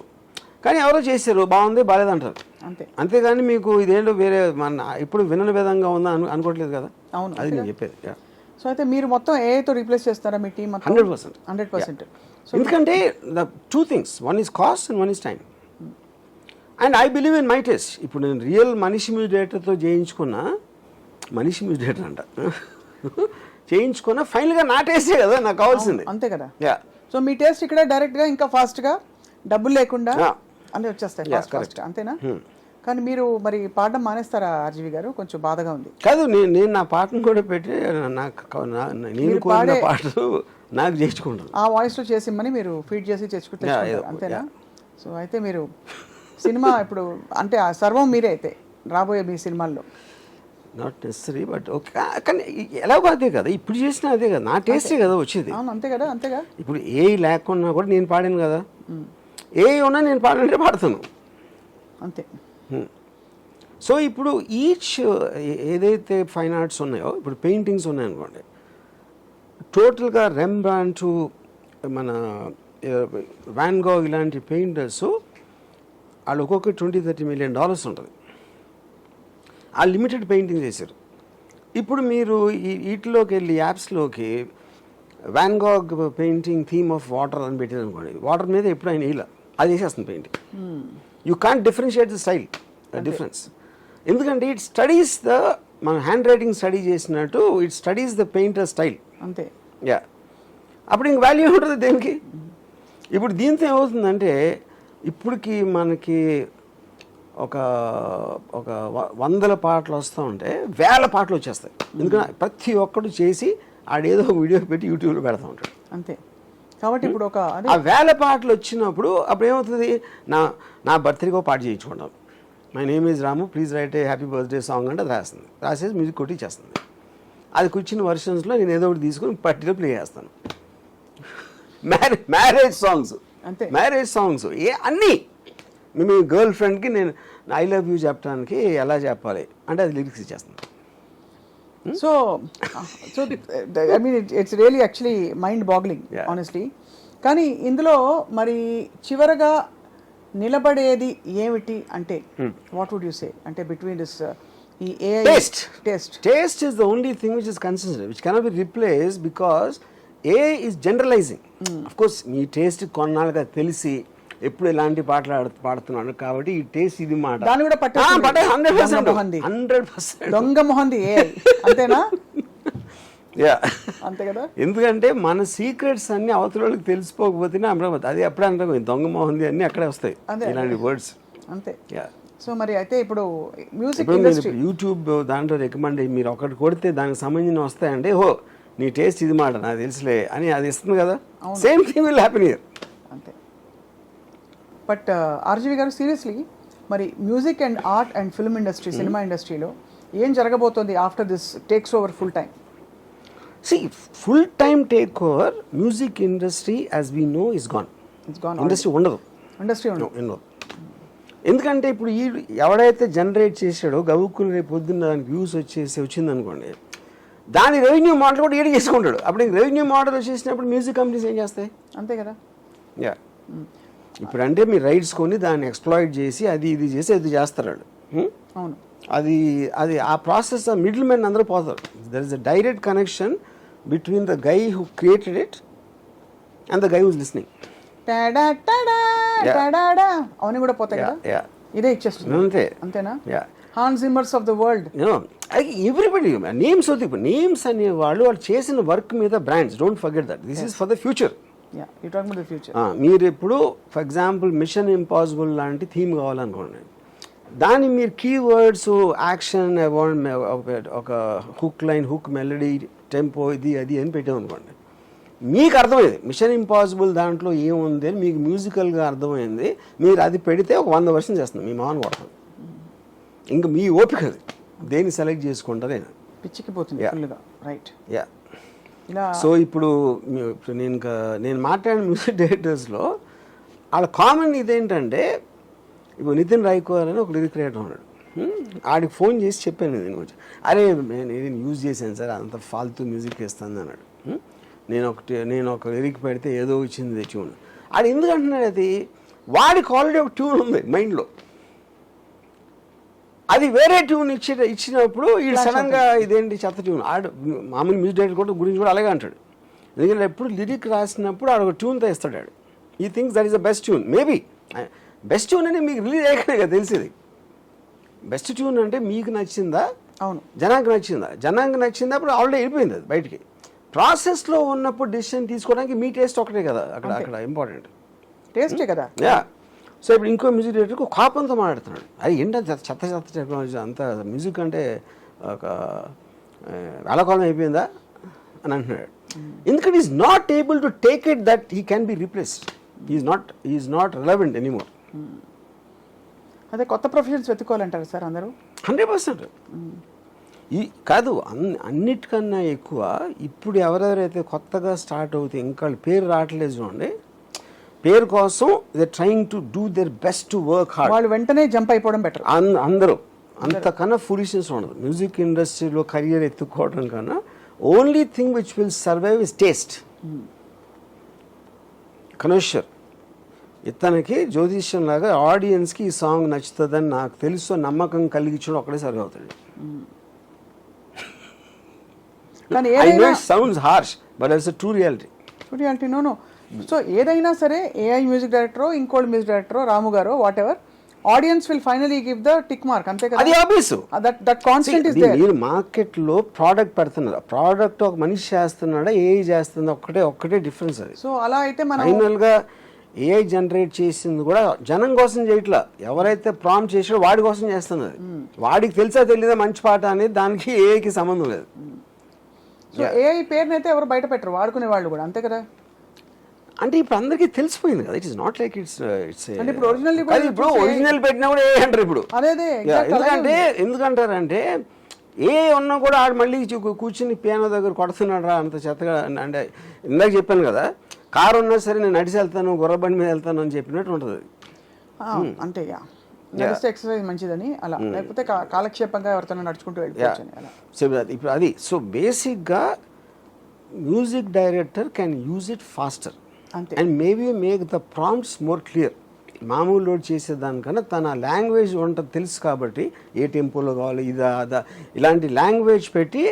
కానీ ఎవరో చేశారు బాగుంది బాగాలేదంటారు అంతే. అంతేగాని మీకు ఇదేంటో వేరే మన ఇప్పుడు వినని విధంగా ఉందా అనుకోవట్లేదు కదా. అవును, అది నేను చెప్పేది. సో అయితే మీరు మొత్తం ఏఐతో రీప్లేస్ చేస్తారా మీ టీం? 100%. 100%. ఎందుకంటే the two things, one is cost and one is time. And I believe in my taste. ఇప్పుడు నేను రియల్ మనిషి మ్యూజిక్ డైరెక్టర్తో చేయించుకున్న మనిషి మ్యూజిక్ డైరెక్టర్ అంట చేయించుకున్న ఫైనల్గా నా టేస్టే కదా నాకు కావాల్సింది. అంతే కదా. యా, సో మీ టేస్ట్ ఇక్కడ డైరెక్ట్గా ఇంకా ఫాస్ట్గా డబ్బులు లేకుండా అన్నీ వచ్చేస్తాయి ఫాస్ట్గా, అంతేనా? కానీ మీరు మరి పాడడం మానేస్తారా ఆర్జీవి గారు? కొంచెం బాధగా ఉంది. కాదు, నేను నా పాటను కూడా పెట్టి నేను కోరిన పాటలు నాకు చేయించుకుంటాను. ఆ వాయిస్లో చేసిమ్మని మీరు ఫీడ్ చేసి తెచ్చుకుంటారు, అంతేనా? సో అయితే మీరు సినిమా ఇప్పుడు అంటే ఆ సర్వం మీరే అయితే రాబోయే మీ సినిమాల్లో. Not necessary, but okay. కానీ ఎలాగో అదే కదా, ఇప్పుడు చేసినా అదే కదా, నా టేస్టే కదా వచ్చేది. అవును, అంతే కదా. అంతేగా, ఇప్పుడు ఏ లేకున్నా కూడా నేను పాడాను కదా, ఏ ఉన్నా నేను పాడంటే పాడుతాను అంతే. సో ఇప్పుడు ఈచ్ ఏదైతే ఫైన్ ఆర్ట్స్ ఉన్నాయో, ఇప్పుడు పెయింటింగ్స్ ఉన్నాయనుకోండి, టోటల్గా రెంబ్రాండ్, మన వాన్ గాగ్ ఇలాంటి పెయింటర్స్ వాళ్ళు ఒక్కొక్క $20-30 million ఉంటుంది. ఆ లిమిటెడ్ పెయింటింగ్ చేశారు. ఇప్పుడు మీరు వీటిలోకి వెళ్ళి యాప్స్లోకి Van Gogh painting theme of water అని పెట్టారు అనుకోండి, వాటర్ మీద ఎప్పుడు ఆయన ఇలా అది వేసేస్తుంది painting. You can't differentiate the style difference. ఎందుకంటే ఇట్ స్టడీస్ ద, మన హ్యాండ్ రైటింగ్ స్టడీ చేసినట్టు it studies the painter style. అంతే. యా, అప్పుడు ఇంక వాల్యూ ఉంటుంది దేనికి. ఇప్పుడు దీంతో ఏమవుతుందంటే ఇప్పటికి మనకి ఒక 100 పాటలు వస్తూ ఉంటే 1000 పాటలు వచ్చేస్తాయి. ఎందుకంటే ప్రతి ఒక్కడు చేసి ఆడేదో ఒక వీడియో పెట్టి యూట్యూబ్లో పెడతా ఉంటాడు. అంతే. కాబట్టి ఇప్పుడు ఒక ఆ 1000 పాటలు వచ్చినప్పుడు అప్పుడు ఏమవుతుంది, నా బర్త్డేకి పాట చేయించుకుంటాం, my name is Ramu please write a happy birthday song అంటే అది రాస్తుంది, రాసేసి మ్యూజిక్ కొట్టి చేస్తుంది. అది కూర్చున్న వర్షన్స్లో నేను ఏదో ఒకటి తీసుకొని పట్టిలో ప్లే చేస్తాను. మ్యారేజ్ సాంగ్స్, అంతే, మ్యారేజ్ సాంగ్స్ అన్నీ. మీ గర్ల్ ఫ్రెండ్కి నేను ఐ లవ్ యూ చెప్పడానికి ఎలా చెప్పాలి అంటే అది లిరిక్స్ ఇచ్చేస్తాను. So I mean it's really actually mind boggling honestly. కానీ ఇందులో మరి చివరగా నిలబడేది ఏమిటి అంటే వాట్ వుడ్ యూ సే, అంటే బిట్వీన్ దిస్ ఈ AI taste is the only thing which is consistent, which cannot be replaced because AI is generalizing. Of course మీ టేస్ట్ కొన్నాళ్ళుగా తెలిసి ఎప్పుడు ఎలాంటి పాటలు పాడుతున్నాడు కాబట్టి ఈ టేస్ట్ ఇది మాట దాన్ని కూడా 100% దొంగ మొహంది అంతేనా? యా, అంతే కదా. ఎందుకంటే మన సీక్రెట్స్ అన్ని అవతల వాళ్ళకి తెలిసిపోకపోతేనే అమరావతి అది అప్పుడే అంటారు దొంగ మొహంది అన్ని అక్కడే వస్తాయి ఇలాంటి వర్డ్స్. అంతే. యా, సో మరి అయితే ఇప్పుడు మ్యూజిక్ ఇండస్ట్రీ యూట్యూబ్ దాంట్లో రికమెండ్ మీరు ఒకటి కొడితే దానికి సంబంధించిన వస్తాయంటే హో నీ టేస్ట్ ఇది మాట నాకు తెలుసులే అని అది ఇస్తుంది కదా. Same thing will happen here. అంతే. బట్ ఆర్జీవి గారు సీరియస్లీ మరి music and art and film industry, cinema ఇండస్ట్రీలో ఏం జరగబోతోంది after this takes over full time? Full time take over music industry as we know is gone. Industry ఉండదు. ఎందుకంటే ఇప్పుడు ఎవడైతే జనరేట్ చేశాడో గవుక్కులు రేపు పొద్దున్న దానికి వ్యూస్ వచ్చింది అనుకోండి, దాని రెవెన్యూ మోడల్ కూడా ఏడు చేసుకుంటాడు. అప్పుడు రెవెన్యూ మోడల్ వచ్చేసినప్పుడు మ్యూజిక్ కంపెనీస్ ఏం చేస్తాయి? అంతే కదా. యా, ఇప్పుడు అంటే మీరు రైట్స్ కొని దాన్ని ఎక్స్ప్లాయిట్ చేసి అది ఇది చేసి అది చేస్తారు వాళ్ళు. అవును, అది ఆ ప్రాసెస్ మిడిల్ మెన్ అందరూ పోతారు. There is a direct connection between the guy who created it and the guy who's listening. అవన్నీ కూడా పోతాయి కదా. ఇదే ఇచ్చేస్తుంది అంతే. అంతేనా? Hans Zimmers of the world, everybody names అవుతాయి. ఇప్పుడు నేమ్స్ అనేవాళ్ళు వాళ్ళు చేసిన వర్క్ మీద brands. Don't forget that this is for the future. మీరు ఇప్పుడు ఫర్ ఎగ్జాంపుల్ మిషన్ ఇంపాసిబుల్ లాంటి థీమ్ కావాలనుకోండి, దాన్ని మీరు కీవర్డ్స్ యాక్షన్ ఒక hook line, hook melody, tempo ఇది అది అని పెట్టామనుకోండి, మీకు అర్థమైంది మిషన్ ఇంపాసిబుల్ దాంట్లో ఏముంది అని మీకు మ్యూజికల్గా అర్థమైంది, మీరు అది పెడితే ఒక 100 వర్షం చేస్తుంది, మీ మామని కొడతాను. ఇంకా మీ ఓపిక అది దేన్ని సెలెక్ట్ చేసుకుంటారే పిచ్చికి పోతుంది ఫుల్గా. రైట్. యా. ఇలా సో ఇప్పుడు నేను మాట్లాడిన మ్యూజిక్ డైరెక్టర్స్లో వాళ్ళ కామన్ ఇదేంటంటే, ఇప్పుడు నితిన్ రాయ్కోర్ అని ఒక లిరిక్ రైటర్ ఉన్నాడు. ఆడికి ఫోన్ చేసి చెప్పాను నేను కొంచెం, అరే నేను ఇది యూజ్ చేశాను సార్, అంత ఫాల్తూ మ్యూజిక్ వేస్తాను అన్నాడు. నేను ఒక లిరిక్ పెడితే ఏదో వచ్చింది ట్యూన్. ఆడు ఎందుకు అంటున్నాడు, అది వాడికి ఆల్రెడీ ఒక ట్యూన్ ఉంది మైండ్లో, అది వేరే ట్యూన్ ఇచ్చినప్పుడు ఈ సడన్గా ఇదేంటి చెత్త ట్యూన్. ఆడు మామూలు మ్యూజిక్ డైరెక్టర్ కూడా గురించి కూడా అలాగే అంటాడు. ఎందుకంటే ఎప్పుడు లిరిక్ రాసినప్పుడు ఆడు ఒక ట్యూన్తో ఇస్తాడు. ఆడు ఈ things that is the best tune. Maybe best tune అని మీకు రిలీజ్ అయ్యాకనే కదా తెలిసేది. బెస్ట్ ట్యూన్ అంటే మీకు నచ్చిందా, అవును, జనానికి నచ్చిందా అప్పుడు ఆల్రెడీ వెళ్ళిపోయింది అది బయటికి. ప్రాసెస్లో ఉన్నప్పుడు డెసిషన్ తీసుకోవడానికి మీ టేస్ట్ ఒకటే కదా అక్కడ ఇంపార్టెంట్, టేస్టే కదా. యా. సో ఇప్పుడు ఇంకో మ్యూజిక్ డైరెక్టర్కి కోపంతో మాట్లాడుతున్నాడు, అది ఏంటంటే చెత్త టెక్నాలజీ అంతా మ్యూజిక్ అంటే ఒక వేళకాలం అయిపోయిందా అని అంటున్నాడు. ఎందుకంటే is not able to take it that he can be replaced, is not relevant anymore. అదే కొత్త ప్రొఫెషన్స్ వెతుక్కోవాలంటారు సార్ అందరూ. 100%. ఈ కాదు అన్నిటికన్నా ఎక్కువ ఇప్పుడు ఎవరెవరైతే కొత్తగా స్టార్ట్ అవుతాయి ఇంకా పేరు రావట్లేదు చూడండి, పేరు కోసం they trying to do their best to work hard, వాళ్ళు వెంటనే జంప్ అయిపోవడం బెటర్. అందరూ అంతకన్నా ఫులిష్నెస్ ఉండదు. మ్యూజిక్ ఇండస్ట్రీలో కెరియర్ ఎత్తుకోవడం కన్నా only thing which will survive is taste. Connoisseur ఇతనికి జ్యోతిష్యం లాగా ఆడియన్స్కి ఈ సాంగ్ నచ్చుతుందని నాకు తెలుసు నమ్మకం కలిగించడం ఒకటే సర్వ్ అవుతాడు. కానీ I know it sounds harsh, but it's a true reality. No. So ఏదైనా సరే ఏఐ మ్యూజిక్ డైరెక్టరో ఇంకోటి మ్యూజిక్ డైరెక్టరో రాము గారో whatever, audience will finally give the tick mark, అంతే కదా. అది obvious. That constant is there. మీరు మార్కెట్లో ప్రోడక్ట్ పెడుతున్నారు, ప్రోడక్ట్ ఒక మనిషి చేస్తున్నాడా ఏఐ చేస్తుందా ఒక్కటే డిఫరెన్స్ అది. సో అలా అయితే మనం ఫైనల్గా ఏఐ జనరేట్ చేసింది కూడా జనం కోసం చేయట్లా, ఎవరైతే ప్రాంప్ట్ చేసాడో వాడి కోసం చేస్తున్నది. వాడికి తెలుసా తెలీదా మంచి పాట అనేది, దానికి ఏఐకి సంబంధం లేదు. సో ఏఐ పేరుని అయితే ఎవరు బయట పెట్టరు, వాడుకునే వాళ్ళు కూడా అంతే కదా. అంటే ఇప్పుడు అందరికీ తెలిసిపోయింది కదా, it is not like it's అంటే ఇప్పుడు ఒరిజినల్ పెట్టినా కూడా ఏ అంటారు ఇప్పుడు. ఎందుకంటారంటే ఏ ఉన్నా కూడా ఆడు మళ్ళీ కూర్చుని పియానో దగ్గర కొడుతున్నాడు రా అంత చెత్తగా. అంటే ఇందాక చెప్పాను కదా, కారు ఉన్నా సరే నేను నడిచి వెళ్తాను గుర్రబండి మీద వెళ్తాను అని చెప్పినట్టు ఉంటుంది. అంతే నడిస్తే ఎక్సర్సైజ్ మంచిదని అలా, లేకపోతే కాలక్షేపంగా ఎవరితో నడుచుకుంటూ వెళ్ళిపోవచ్చు అలా. సో ఇప్పుడు అది సో బేసిక్గా music director can use it faster and maybe make the prompts more clear. మామూలు లోడ్ చేసేదానికన్నా తన లాంగ్వేజ్ ఉంటుంది తెలుసు కాబట్టి ఏ టెంపోలో కావాలి ఇదా అదా ఇలాంటి లాంగ్వేజ్ పెట్టి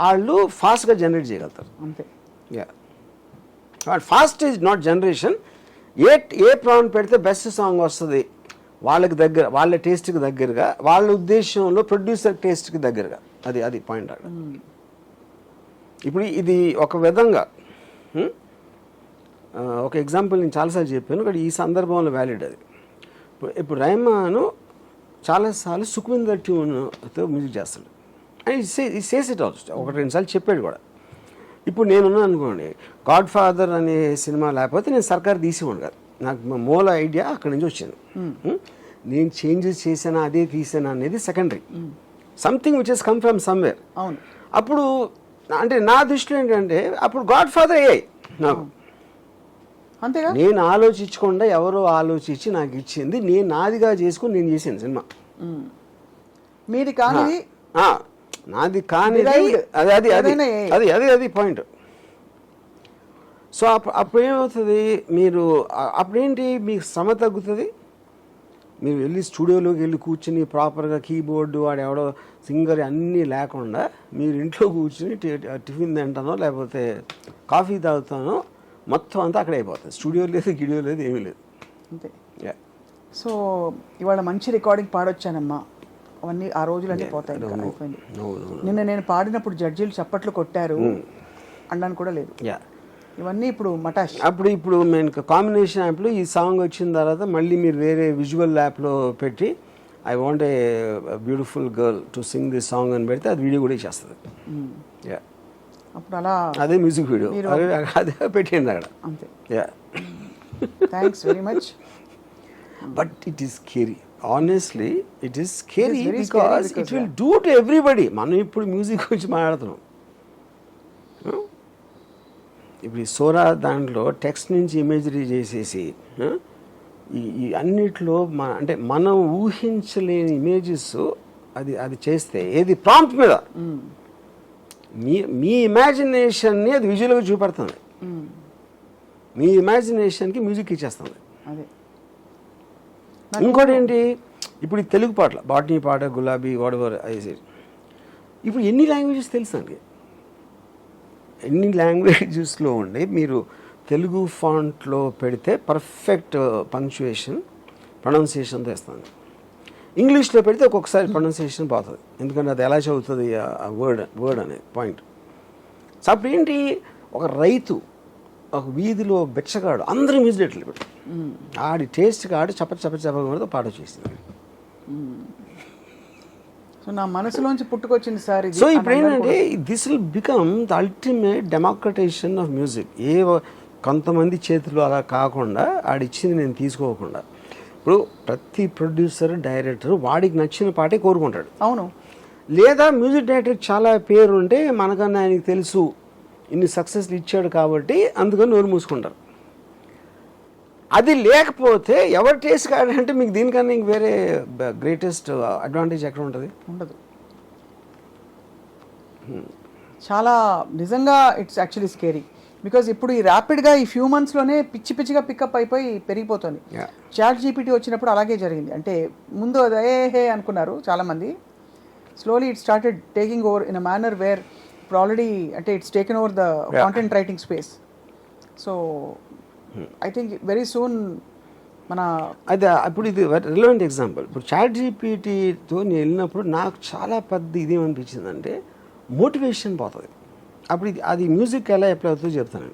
వాళ్ళు ఫాస్ట్గా జనరేట్ చేయగలుగుతారు. అంతే. Fast is not generation. A prompt పెడితే బెస్ట్ సాంగ్ వస్తుంది వాళ్ళకి దగ్గర, వాళ్ళ టేస్ట్కి దగ్గరగా, వాళ్ళ ఉద్దేశంలో ప్రొడ్యూసర్ టేస్ట్కి దగ్గరగా, అది పాయింట్. ఇప్పుడు ఇది ఒక విధంగా ఒక ఎగ్జాంపుల్ నేను చాలాసార్లు చెప్పాను, కానీ ఈ సందర్భంలో వ్యాలిడ్ అది. ఇప్పుడు రెహమాన్ చాలాసార్లు సుఖ్విందర్ ట్యూన్తో మ్యూజిక్ చేస్తాడు అండ్ ఈ సేస్ ఇట్ ఆల్సో, 1-2 సార్లు చెప్పాడు కూడా. ఇప్పుడు నేనున్నాను అనుకోండి, గాడ్ ఫాదర్ అనే సినిమా లేకపోతే నేను సర్కార్ తీసేవాడు కాదు, నాకు మూల ఐడియా అక్కడి నుంచి వచ్చింది. నేను చేంజెస్ చేసానా అదే తీసానా అనేది secondary, something which has come from somewhere. అవును. అప్పుడు అంటే నా దృష్టిలో ఏంటంటే అప్పుడు గాడ్ ఫాదర్ అయ్యాయి నాకు, అంతేగా. నేను ఆలోచించకుండా ఎవరో ఆలోచించి నాకు ఇచ్చింది, నేను నాదిగా చేసుకుని నేను చేసాను సినిమా. మీది కానీ నాది కానీ అది పాయింట్. సో అప్పుడు ఏమవుతుంది, మీరు అప్పుడేంటి మీకు శ్రమ తగ్గుతుంది. మీరు వెళ్ళి స్టూడియోలోకి వెళ్ళి కూర్చుని ప్రాపర్గా కీబోర్డు వాడు ఎవడో సింగర్ అన్నీ లేకుండా మీరు ఇంట్లో కూర్చుని టిఫిన్ తింటానో లేకపోతే కాఫీ తాగుతానో మొత్తం అంతా అక్కడ అయిపోతుంది. స్టూడియో లేదు గిడియో లేదు ఏమీ లేదు. అంతే. సో ఇవాళ మంచి రికార్డింగ్ పాడొచ్చానమ్మా, అవన్నీ ఆ రోజులన్నీ పోతాయి. అయిపోయింది. నిన్న నేను పాడినప్పుడు జడ్జీలు చప్పట్లు కొట్టారు అనడానికి కూడా లేదు. ఇవన్నీ ఇప్పుడు మటాష్. ఇప్పుడు మేము కాంబినేషన్ యాప్లో ఈ సాంగ్ వచ్చిన తర్వాత మళ్ళీ మీరు వేరే విజువల్ యాప్లో పెట్టి I want a beautiful girl to sing this song అని పెడితే అది వీడియో కూడా చేస్తుంది. అప్పుడు అలా అదే మ్యూజిక్ వీడియో అదే పెట్టింది అక్కడ. అంతే. Yeah, thanks very much. But it is scary, honestly it is scary very scary because because, it will do to everybody. మనం ఇప్పుడు మ్యూజిక్ గురించి మాట్లాడుతున్నాం. ఇప్పుడు ఈ సోరా దాంట్లో టెక్స్ట్ నుంచి ఇమేజరీ చేసేసి ఈ అన్నిట్లో అంటే మనం ఊహించలేని ఇమేజెస్ అది చేస్తే ఏది ప్రాంప్ట్ మీద మీ ఇమాజినేషన్ని అది విజువల్గా చూపెడుతుంది. మీ ఇమాజినేషన్కి మ్యూజిక్ ఇచ్చేస్తుంది. అదే ఇంకోటి ఏంటి, ఇప్పుడు ఈ తెలుగు పాటలు బాటనీ పాట, గులాబీ, వాడెవర్ ఐసే, ఇప్పుడు ఎన్ని లాంగ్వేజెస్ తెలుసండి? ఎన్ని లాంగ్వేజెస్లో ఉండి మీరు తెలుగు ఫాంట్లో పెడితే పర్ఫెక్ట్ పంక్చుయేషన్, ప్రొనౌన్సియేషన్తో ఇస్తుంది. ఇంగ్లీష్లో పెడితే ఒక్కొక్కసారి ప్రొనౌన్సియేషన్ పోతుంది, ఎందుకంటే అది ఎలా చదువుతుంది ఆ వర్డ్ అనే పాయింట్. సో అప్పుడు ఏంటి, ఒక రైతు, ఒక వీధిలో బిచ్చగాడు, అందరూ మ్యూజిక్ పెట్టు ఆడి టేస్ట్కి ఆడి చప్ప పాట చేసింది. సో నా మనసులోంచి పుట్టుకొచ్చింది సార్ ఇది. సో ఇప్పుడు ఏంటంటే this will become the ultimate democratisation of music. కొంతమంది చేతులు అలా కాకుండా ఆడిచ్చింది నేను తీసుకోకుండా, ఇప్పుడు ప్రతి ప్రొడ్యూసర్, డైరెక్టర్ వాడికి నచ్చిన పాటే కోరుకుంటాడు. అవును. లేదా మ్యూజిక్ డైరెక్టర్ చాలా పేరు ఉంటే మనకన్నా ఆయనకి తెలుసు, ఇన్ని సక్సెస్లు ఇచ్చాడు కాబట్టి అందుకని నోరు మూసుకుంటారు. అది లేకపోతే ఎవరి టేస్ట్ కాడంటే మీకు దీనికన్నా ఇంక వేరే గ్రేటెస్ట్ అడ్వాంటేజ్ ఎక్కడ ఉంటుంది? ఉండదు. చాలా నిజంగా ఇట్స్ యాక్చువల్లీ స్కేరీ. బికాజ్ ఇప్పుడు ఈ ర్యాపిడ్గా ఈ ఫ్యూ మంత్స్లోనే పిచ్చిగా పికప్ అయిపోయి పెరిగిపోతుంది. చాట్ జీపీటీ వచ్చినప్పుడు అలాగే జరిగింది. అంటే ముందు అదే హే అనుకున్నారు చాలామంది, slowly it started taking over in a manner where ఇప్పుడు ఆల్రెడీ అంటే it's taken over the content writing space. So I think very soon మన అదే ఇప్పుడు ఇది రిలవెంట్ ఎగ్జాంపుల్. ఇప్పుడు చాట్ జీపీటీతో నేను వెళ్ళినప్పుడు నాకు చాలా పెద్ద ఇదేమనిపించిందంటే మోటివేషన్ పోతుంది. అప్పుడు అది మ్యూజిక్ ఎలా అప్లై అవుతుందో చెప్తాను.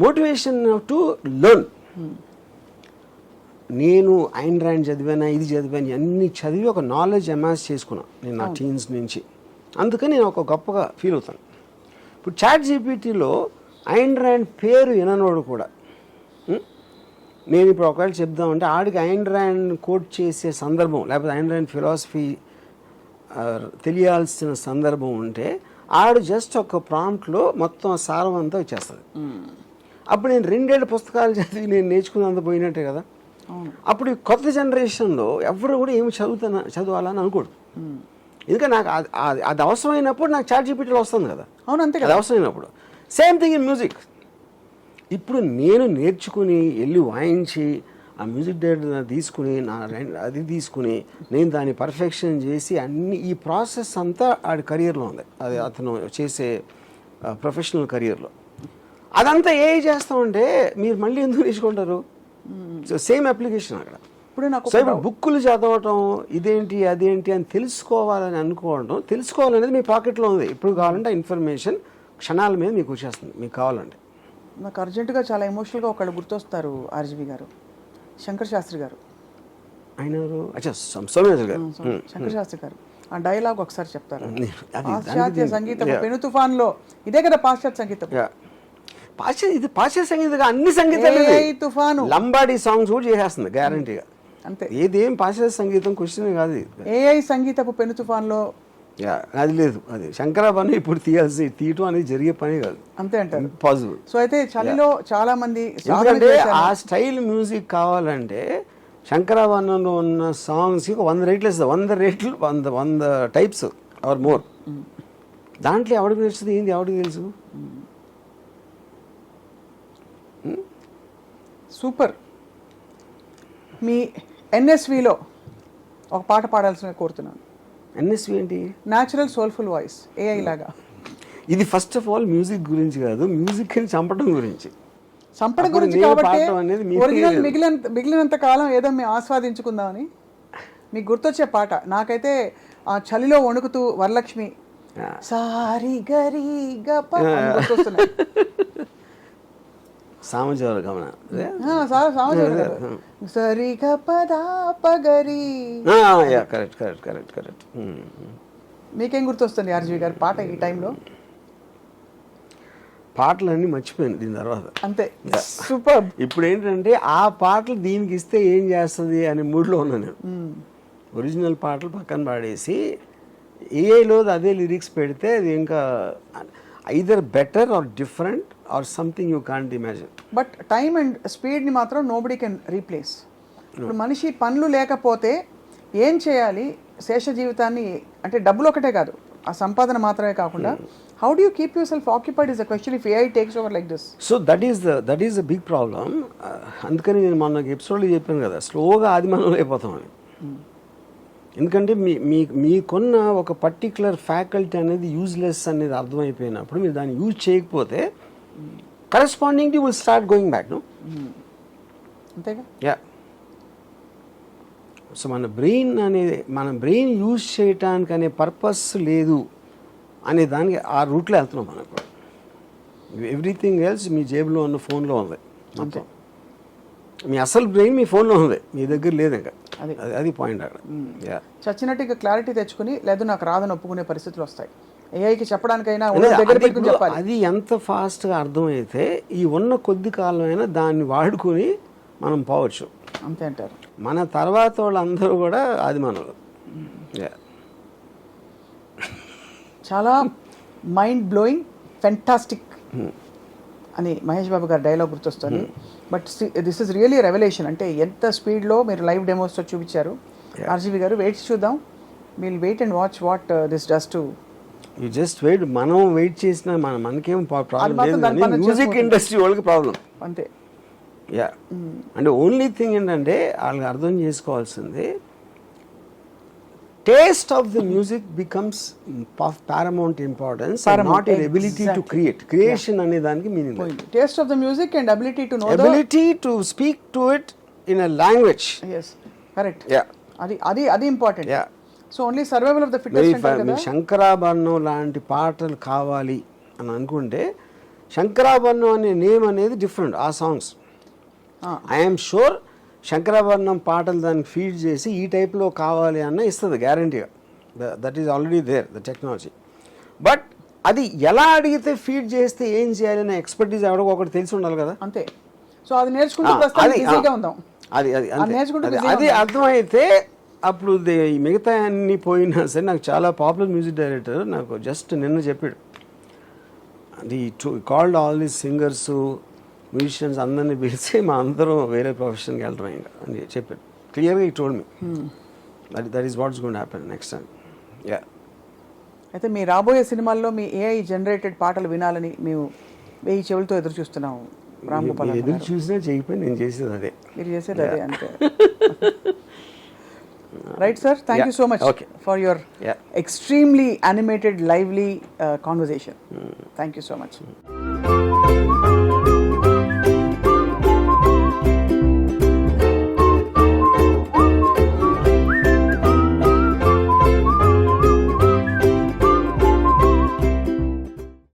Motivation to learn. నేను ఐన్ ర్యాండ్ చదివాను, ఇది చదివాను, అన్నీ చదివి ఒక నాలెడ్జ్ అమాస్ చేసుకున్నాను నేను నా టీన్స్ నుంచి. అందుకని నేను ఒక గొప్పగా ఫీల్ అవుతాను. ఇప్పుడు చాట్ జీపీటీలో ఐన్ ర్యాండ్ పేరు విననోడు కూడా, నేను ఇప్పుడు ఒకవేళ చెప్దామంటే ఆడికి ఐన్ ర్యాండ్ కోట్ చేసే సందర్భం, లేకపోతే ఐన్ ర్యాండ్ ఫిలాసఫీ తెలియాల్సిన సందర్భం ఉంటే ఆడు జస్ట్ ఒక ప్రాంప్ట్లో మొత్తం సారం అంతా వచ్చేస్తుంది. అప్పుడు నేను 2 పుస్తకాలు చదివి నేను నేర్చుకున్నంత పోయినట్టే కదా. అప్పుడు కొత్త జనరేషన్లో ఎవరు కూడా ఏమి చదవాలని అనుకోడు. ఎందుకంటే నాకు అది అవసరమైనప్పుడు నాకు చాట్ జీపీటీలో వస్తుంది కదా. అవును, అంతే అది అవసరమైనప్పుడు. Same thing in music. ఇప్పుడు నేను నేర్చుకుని వెళ్ళి వాయించి ఆ మ్యూజిక్ డైరెక్టర్ తీసుకుని అది తీసుకుని నేను దాన్ని పర్ఫెక్షన్ చేసి అన్ని ఈ ప్రాసెస్ అంతా ఆడి కెరియర్లో ఉంది. అది అతను చేసే ప్రొఫెషనల్ కెరియర్లో అదంతా ఏ చేస్తామంటే మీరు మళ్ళీ ఎందుకు నేర్చుకుంటారు? సో సేమ్ అప్లికేషన్ అక్కడ. సో ఇప్పుడు బుక్కులు చదవటం ఇదేంటి అదేంటి అని తెలుసుకోవాలని అనుకోవడం, తెలుసుకోవాలనేది మీ పాకెట్లో ఉంది. ఇప్పుడు కావాలంటే ఇన్ఫర్మేషన్ క్షణాల మీద మీకు వచ్చేస్తుంది మీకు కావాలంటే. నాకు అర్జెంటుగా చాలా ఎమోషనల్గా ఒకళ్ళు గుర్తొస్తారు, ఆర్జీవి గారు, శంకర్ శాస్త్రి గారు. ఆయన సోమయాజు గారు, శంకర్ శాస్త్రి గారు. ఆ డైలాగ్ ఒకసారి చెప్తారు. పాశ్చాత్య సంగీతం పెను తుఫాన్లో, ఇదే కదా పాశ్చాత్య సంగీతం. ఇది పాశ్చాత్య సంగీతం అన్ని సంగీతాలు తుఫాను లంబాడీ సాంగ్స్ కూడా చేసేస్తుంది గ్యారంటీగా. అంతే. ఏదేం పాశ్చాత్య సంగీతం క్వశ్చన్ కాదు. ఏఐ సంగీతపు పెను తుఫాన్లో అది లేదు. అది శంకరాభరణం ఇప్పుడు తీయటం అనేది జరిగే పని కాదు. అంతే అంటారు. ఇంపాసిబుల్. సో అయితే చలిలో చాలా మంది, ఎందుకంటే ఆ స్టైల్ మ్యూజిక్ కావాలంటే శంకరాభరణంలో ఉన్న సాంగ్స్ 100 రేట్లు ఇస్తుంది. 100 టైప్స్ ఆర్ మోర్. దాంట్లో ఎవరికి నచ్చుతుంది, ఏంది ఎవరికి తెలుసు? సూపర్. మీ ఎన్ఎస్విలో ఒక పాట పాడాల్సిన కోరుతున్నాను. ఎన్ఎస్వి ఏంటి? న్యాచురల్ సోల్ఫుల్ వాయిస్, ఏఐ లాగా. ఇది ఫస్ట్ ఆఫ్ ఆల్ మ్యూజిక్ గురించి కాదు, మ్యూజిక్ ని చంపడం గురించి. చంపడం గురించి కాబట్టి ఒరిజినల్ మిగిలినంత కాలం ఏదో మేము ఆస్వాదించుకుందామని. మీకు గుర్తొచ్చే పాట నాకైతే ఆ చలిలో వణుకుతూ వరలక్ష్మి సారి గరి గప గుర్తొస్తున్నాయి. సామజవర గమన సరి గపదా పగరి. కరెక్ట్. మీకేం గుర్తొస్తుంది ఆర్జీవి గారి పాట ఈ టైంలో? పాటలన్నీ మర్చిపోయాను దీని తర్వాత. అంతే, సూపర్. ఇప్పుడు ఏంటంటే ఆ పాటలు దీనికి ఇస్తే ఏం చేస్తుంది అనే మూడ్లో ఉన్నాను నేను. ఒరిజినల్ పాటలు పక్కన పాడేసి ఏఐలో అదే లిరిక్స్ పెడితే అది ఇంకా either better or different or something you can't imagine. But time and స్పీడ్ని మాత్రం నోబడీ కెన్ రీప్లేస్. ఇప్పుడు మనిషి పనులు లేకపోతే ఏం చేయాలి శేష జీవితాన్ని, అంటే డబ్బులు ఒకటే కాదు, ఆ సంపాదన మాత్రమే కాకుండా how do you keep yourself occupied is the question if AI takes over like this. So that is the big problem. అందుకని నేను మొన్న ఎపిసోడ్లో చెప్పాను కదా, స్లోగా ఆదిమానవులు అయిపోతామని. ఎందుకంటే మీకున్న ఒక పర్టికులర్ ఫ్యాకల్టీ అనేది యూజ్లెస్ అనేది అర్థమైపోయినప్పుడు మీరు దాన్ని యూజ్ చేయకపోతే corresponding to will start going back. No, అంతేగా. యా. సో మన బ్రెయిన్ యూజ్ చేయటానికి అనే పర్పస్ లేదు అనే దానికి ఆ రూట్లో వెళ్తున్నాం మనకు. ఎవ్రీథింగ్ ఎల్స్ మీ జేబులో ఉన్న ఫోన్లో ఉంది మొత్తం. మీ అసలు బ్రెయిన్ మీ ఫోన్లో ఉంది, మీ దగ్గర లేదు ఇంకా. అది పాయింట్ అక్కడ. చచ్చినట్టు ఇక క్లారిటీ తెచ్చుకుని లేదు నాకు రాదని ఒప్పుకునే పరిస్థితులు వస్తాయి. ఏఐకి చెప్పడానికైనా దగ్గర పెట్టుకుని చెప్పాలి. అది ఎంత ఫాస్ట్గా అర్థమైతే ఈ ఉన్న కొద్ది కాలమైనా దాన్ని వాడుకొని మనం పోవచ్చు. అంతే అంటారు. మన తర్వాత వాళ్ళందరూ కూడా ఆదిమానవులు. చాలా మైండ్ బ్లోయింగ్, ఫెంటాస్టిక్ అని మహేష్ బాబు గారి డైలాగ్ గుర్తొస్తుంది. But this is really revolution. అంటే ఎంత స్పీడ్లో మీరు లైవ్ డెమోస్తో చూపించారు. ఆర్జీవి గారు వెయిట్ చూద్దాం. Will wait and watch what this does to. You just wait. మనం వెయిట్ చేసిన మనకేం ప్రాబ్లం లేదు, మ్యూజిక్ ఇండస్ట్రీ వాళ్ళకి ప్రాబ్లం అంతే. యా. అంటే ఓన్లీ థింగ్ ఏంటంటే వాళ్ళకి అర్థం చేసుకోవాల్సింది taste of the music becomes of paramount importance, not an ability to create. Creation అనే దానికి meaning. Taste of the music and ability to know, ability to speak to it in a language. yes correct. Yeah, అది important. Yeah. So only survival of the fittest అంటారు కదా. శంకరాభరణం లాంటి పాటలు కావాలి అని అనుకుంటే శంకరాభరణం అనే నేమ్ అనేది డిఫరెంట్ ఆ సాంగ్స్. ఐఎమ్ షూర్ శంకరాభరణం పాటలు దానికి ఫీడ్ చేసి ఈ టైప్లో కావాలి అన్న ఇస్తుంది గ్యారంటీగా. That is already there, the technology. But అది ఎలా అడిగితే ఫీడ్ చేస్తే ఏం చేయాలి అనే ఎక్స్పర్టీస్ ఎవడో ఒకటి తెలిసి ఉండాలి కదా. అంతే. సో అది నేర్చుకుంటే అది అర్థమైతే అప్పుడు మిగతా అన్ని పోయినా సరే. నాకు చాలా పాపులర్ మ్యూజిక్ డైరెక్టర్ నాకు జస్ట్ నిన్న చెప్పాడు, అది called all these singers musicians అందరినీ పిలిచి మా అందరం వేరే ప్రొఫెషన్కి వెళ్తాం ఇంకా అని చెప్పాడు క్లియర్గా. ఈ told me that is what's going to happen next time. Yeah. అయితే మీ రాబోయే సినిమాల్లో మీ ఏఐ జనరేటెడ్ పాటలు వినాలని మేము 1000 చెవులతో ఎదురు చూస్తున్నాము. రాంగోపాల్ ఎదురు చూసినా చేయకపోయి నేను చేసేది అదే, మీరు చేసేది అదే. అంతే. Right sir, thank you so much for your extremely animated, lively conversation. Thank you so much.